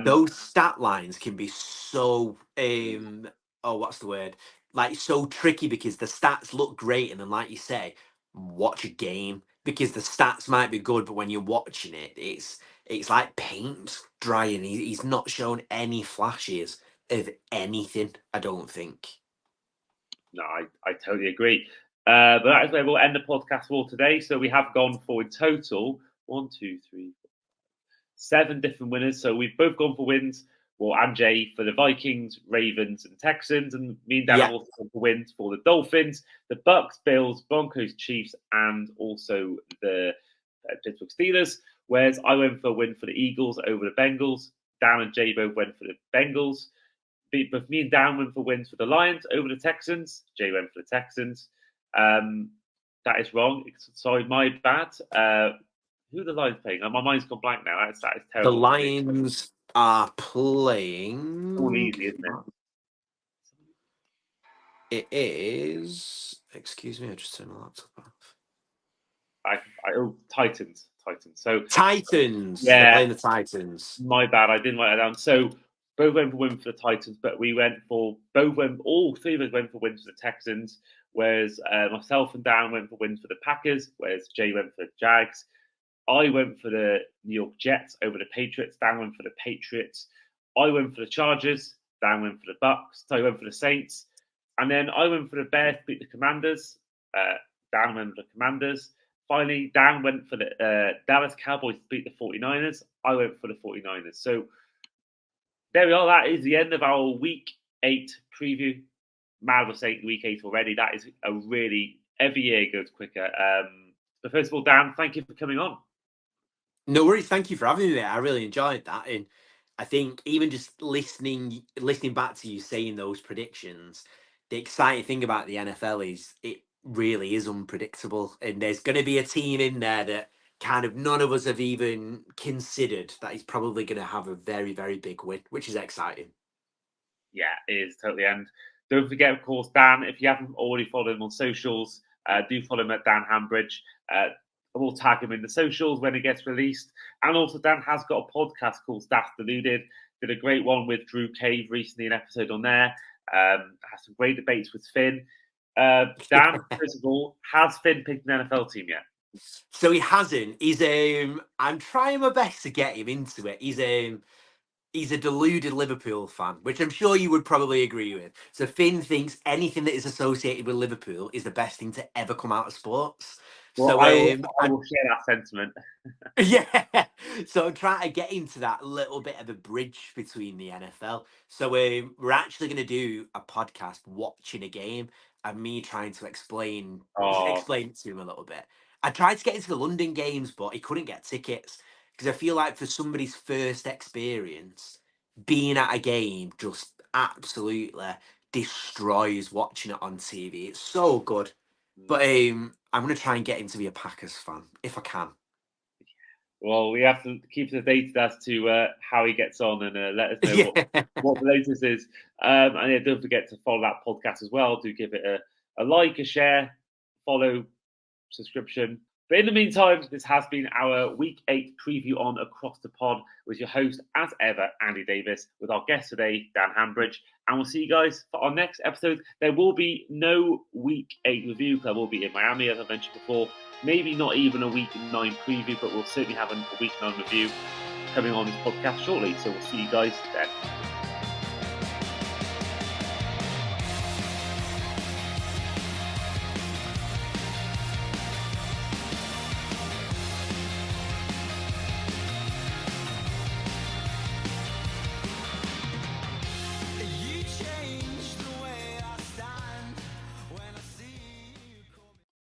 Speaker 2: Those stat lines can be so what's the word? Like so tricky because the stats look great, and then like you say, watch a game because the stats might be good, but when you're watching it, it's like paint drying. He's not shown any flashes of anything, I don't think.
Speaker 1: No, I totally agree. But that is where we'll end the podcast for today. So we have gone for in total 7 different winners. So we've both gone for wins. Well, and Jay for the Vikings, Ravens, and Texans, and me and Dan have also gone for wins for the Dolphins, the Bucks, Bills, Broncos, Chiefs, and also the Pittsburgh Steelers. Whereas I went for a win for the Eagles over the Bengals. Dan and Jay both went for the Bengals. But me and Dan went for wins for the Lions over the Texans. Jay went for the Texans. That is wrong. Sorry, my bad. Who are the Lions playing? My mind's gone blank now. That is terrible.
Speaker 2: The Lions are playing.
Speaker 1: All easy, isn't
Speaker 2: It
Speaker 1: it?
Speaker 2: is. Excuse me, I just turned my laptop off.
Speaker 1: Titans. So
Speaker 2: Titans.
Speaker 1: Yeah,
Speaker 2: they're playing the Titans.
Speaker 1: My bad. I didn't write that down. So both went for win for the Titans, but all three of us went for wins for the Texans. Whereas myself and Dan went for wins for the Packers. Whereas Jay went for the Jags. I went for the New York Jets over the Patriots. Dan went for the Patriots. I went for the Chargers. Dan went for the Bucks. So I went for the Saints. And then I went for the Bears to beat the Commanders. Dan went for the Commanders. Finally, Dan went for the Dallas Cowboys to beat the 49ers. I went for the 49ers. So there we are. That is the end of our Week 8 preview. Mad was saying Week 8 already. That is a really... Every year it goes quicker. But first of all, Dan, thank you for coming on.
Speaker 2: No worries. Thank you for having me there. I really enjoyed that. And I think even just listening back to you saying those predictions, the exciting thing about the NFL is it really is unpredictable. And there's going to be a team in there that kind of none of us have even considered that is probably going to have a very, very big win, which is exciting.
Speaker 1: Yeah, it is totally. And don't forget, of course, Dan, if you haven't already followed him on socials, do follow him at Dan Hanbridge. We'll tag him in the socials when it gets released. And also, Dan has got a podcast called Staff Deluded. Did a great one with Drew Cave recently, an episode on there. Has some great debates with Finn. Dan, first of all, has Finn picked an NFL team yet?
Speaker 2: So he hasn't. He's I'm trying my best to get him into it. He's a deluded Liverpool fan, which I'm sure you would probably agree with. So Finn thinks anything that is associated with Liverpool is the best thing to ever come out of sports.
Speaker 1: Well,
Speaker 2: So
Speaker 1: I will share that sentiment.
Speaker 2: yeah, so I'm trying to get into that little bit of a bridge between the NFL. So we're actually going to do a podcast watching a game and me trying to explain
Speaker 1: Oh,
Speaker 2: it to him a little bit. I tried to get into the London games, but he couldn't get tickets because I feel like for somebody's first experience, being at a game just absolutely destroys watching it on TV. It's so good. But I'm going to try and get him to be a Packers fan if I can.
Speaker 1: well, we have to keep us updated as to how he gets on and let us know
Speaker 2: Yeah.
Speaker 1: what the latest is. And yeah, don't forget to follow that podcast as well. Do give it a like, a share, follow, subscription. But in the meantime, this has been our Week 8 preview on Across the Pod with your host, as ever, Andy Davis, with our guest today, Dan Hanbridge. And we'll see you guys for our next episode. There will be no Week 8 review, because I will be in Miami, as I mentioned before. Maybe not even a Week 9 preview, but we'll certainly have a Week 9 review coming on this podcast shortly. So we'll see you guys then.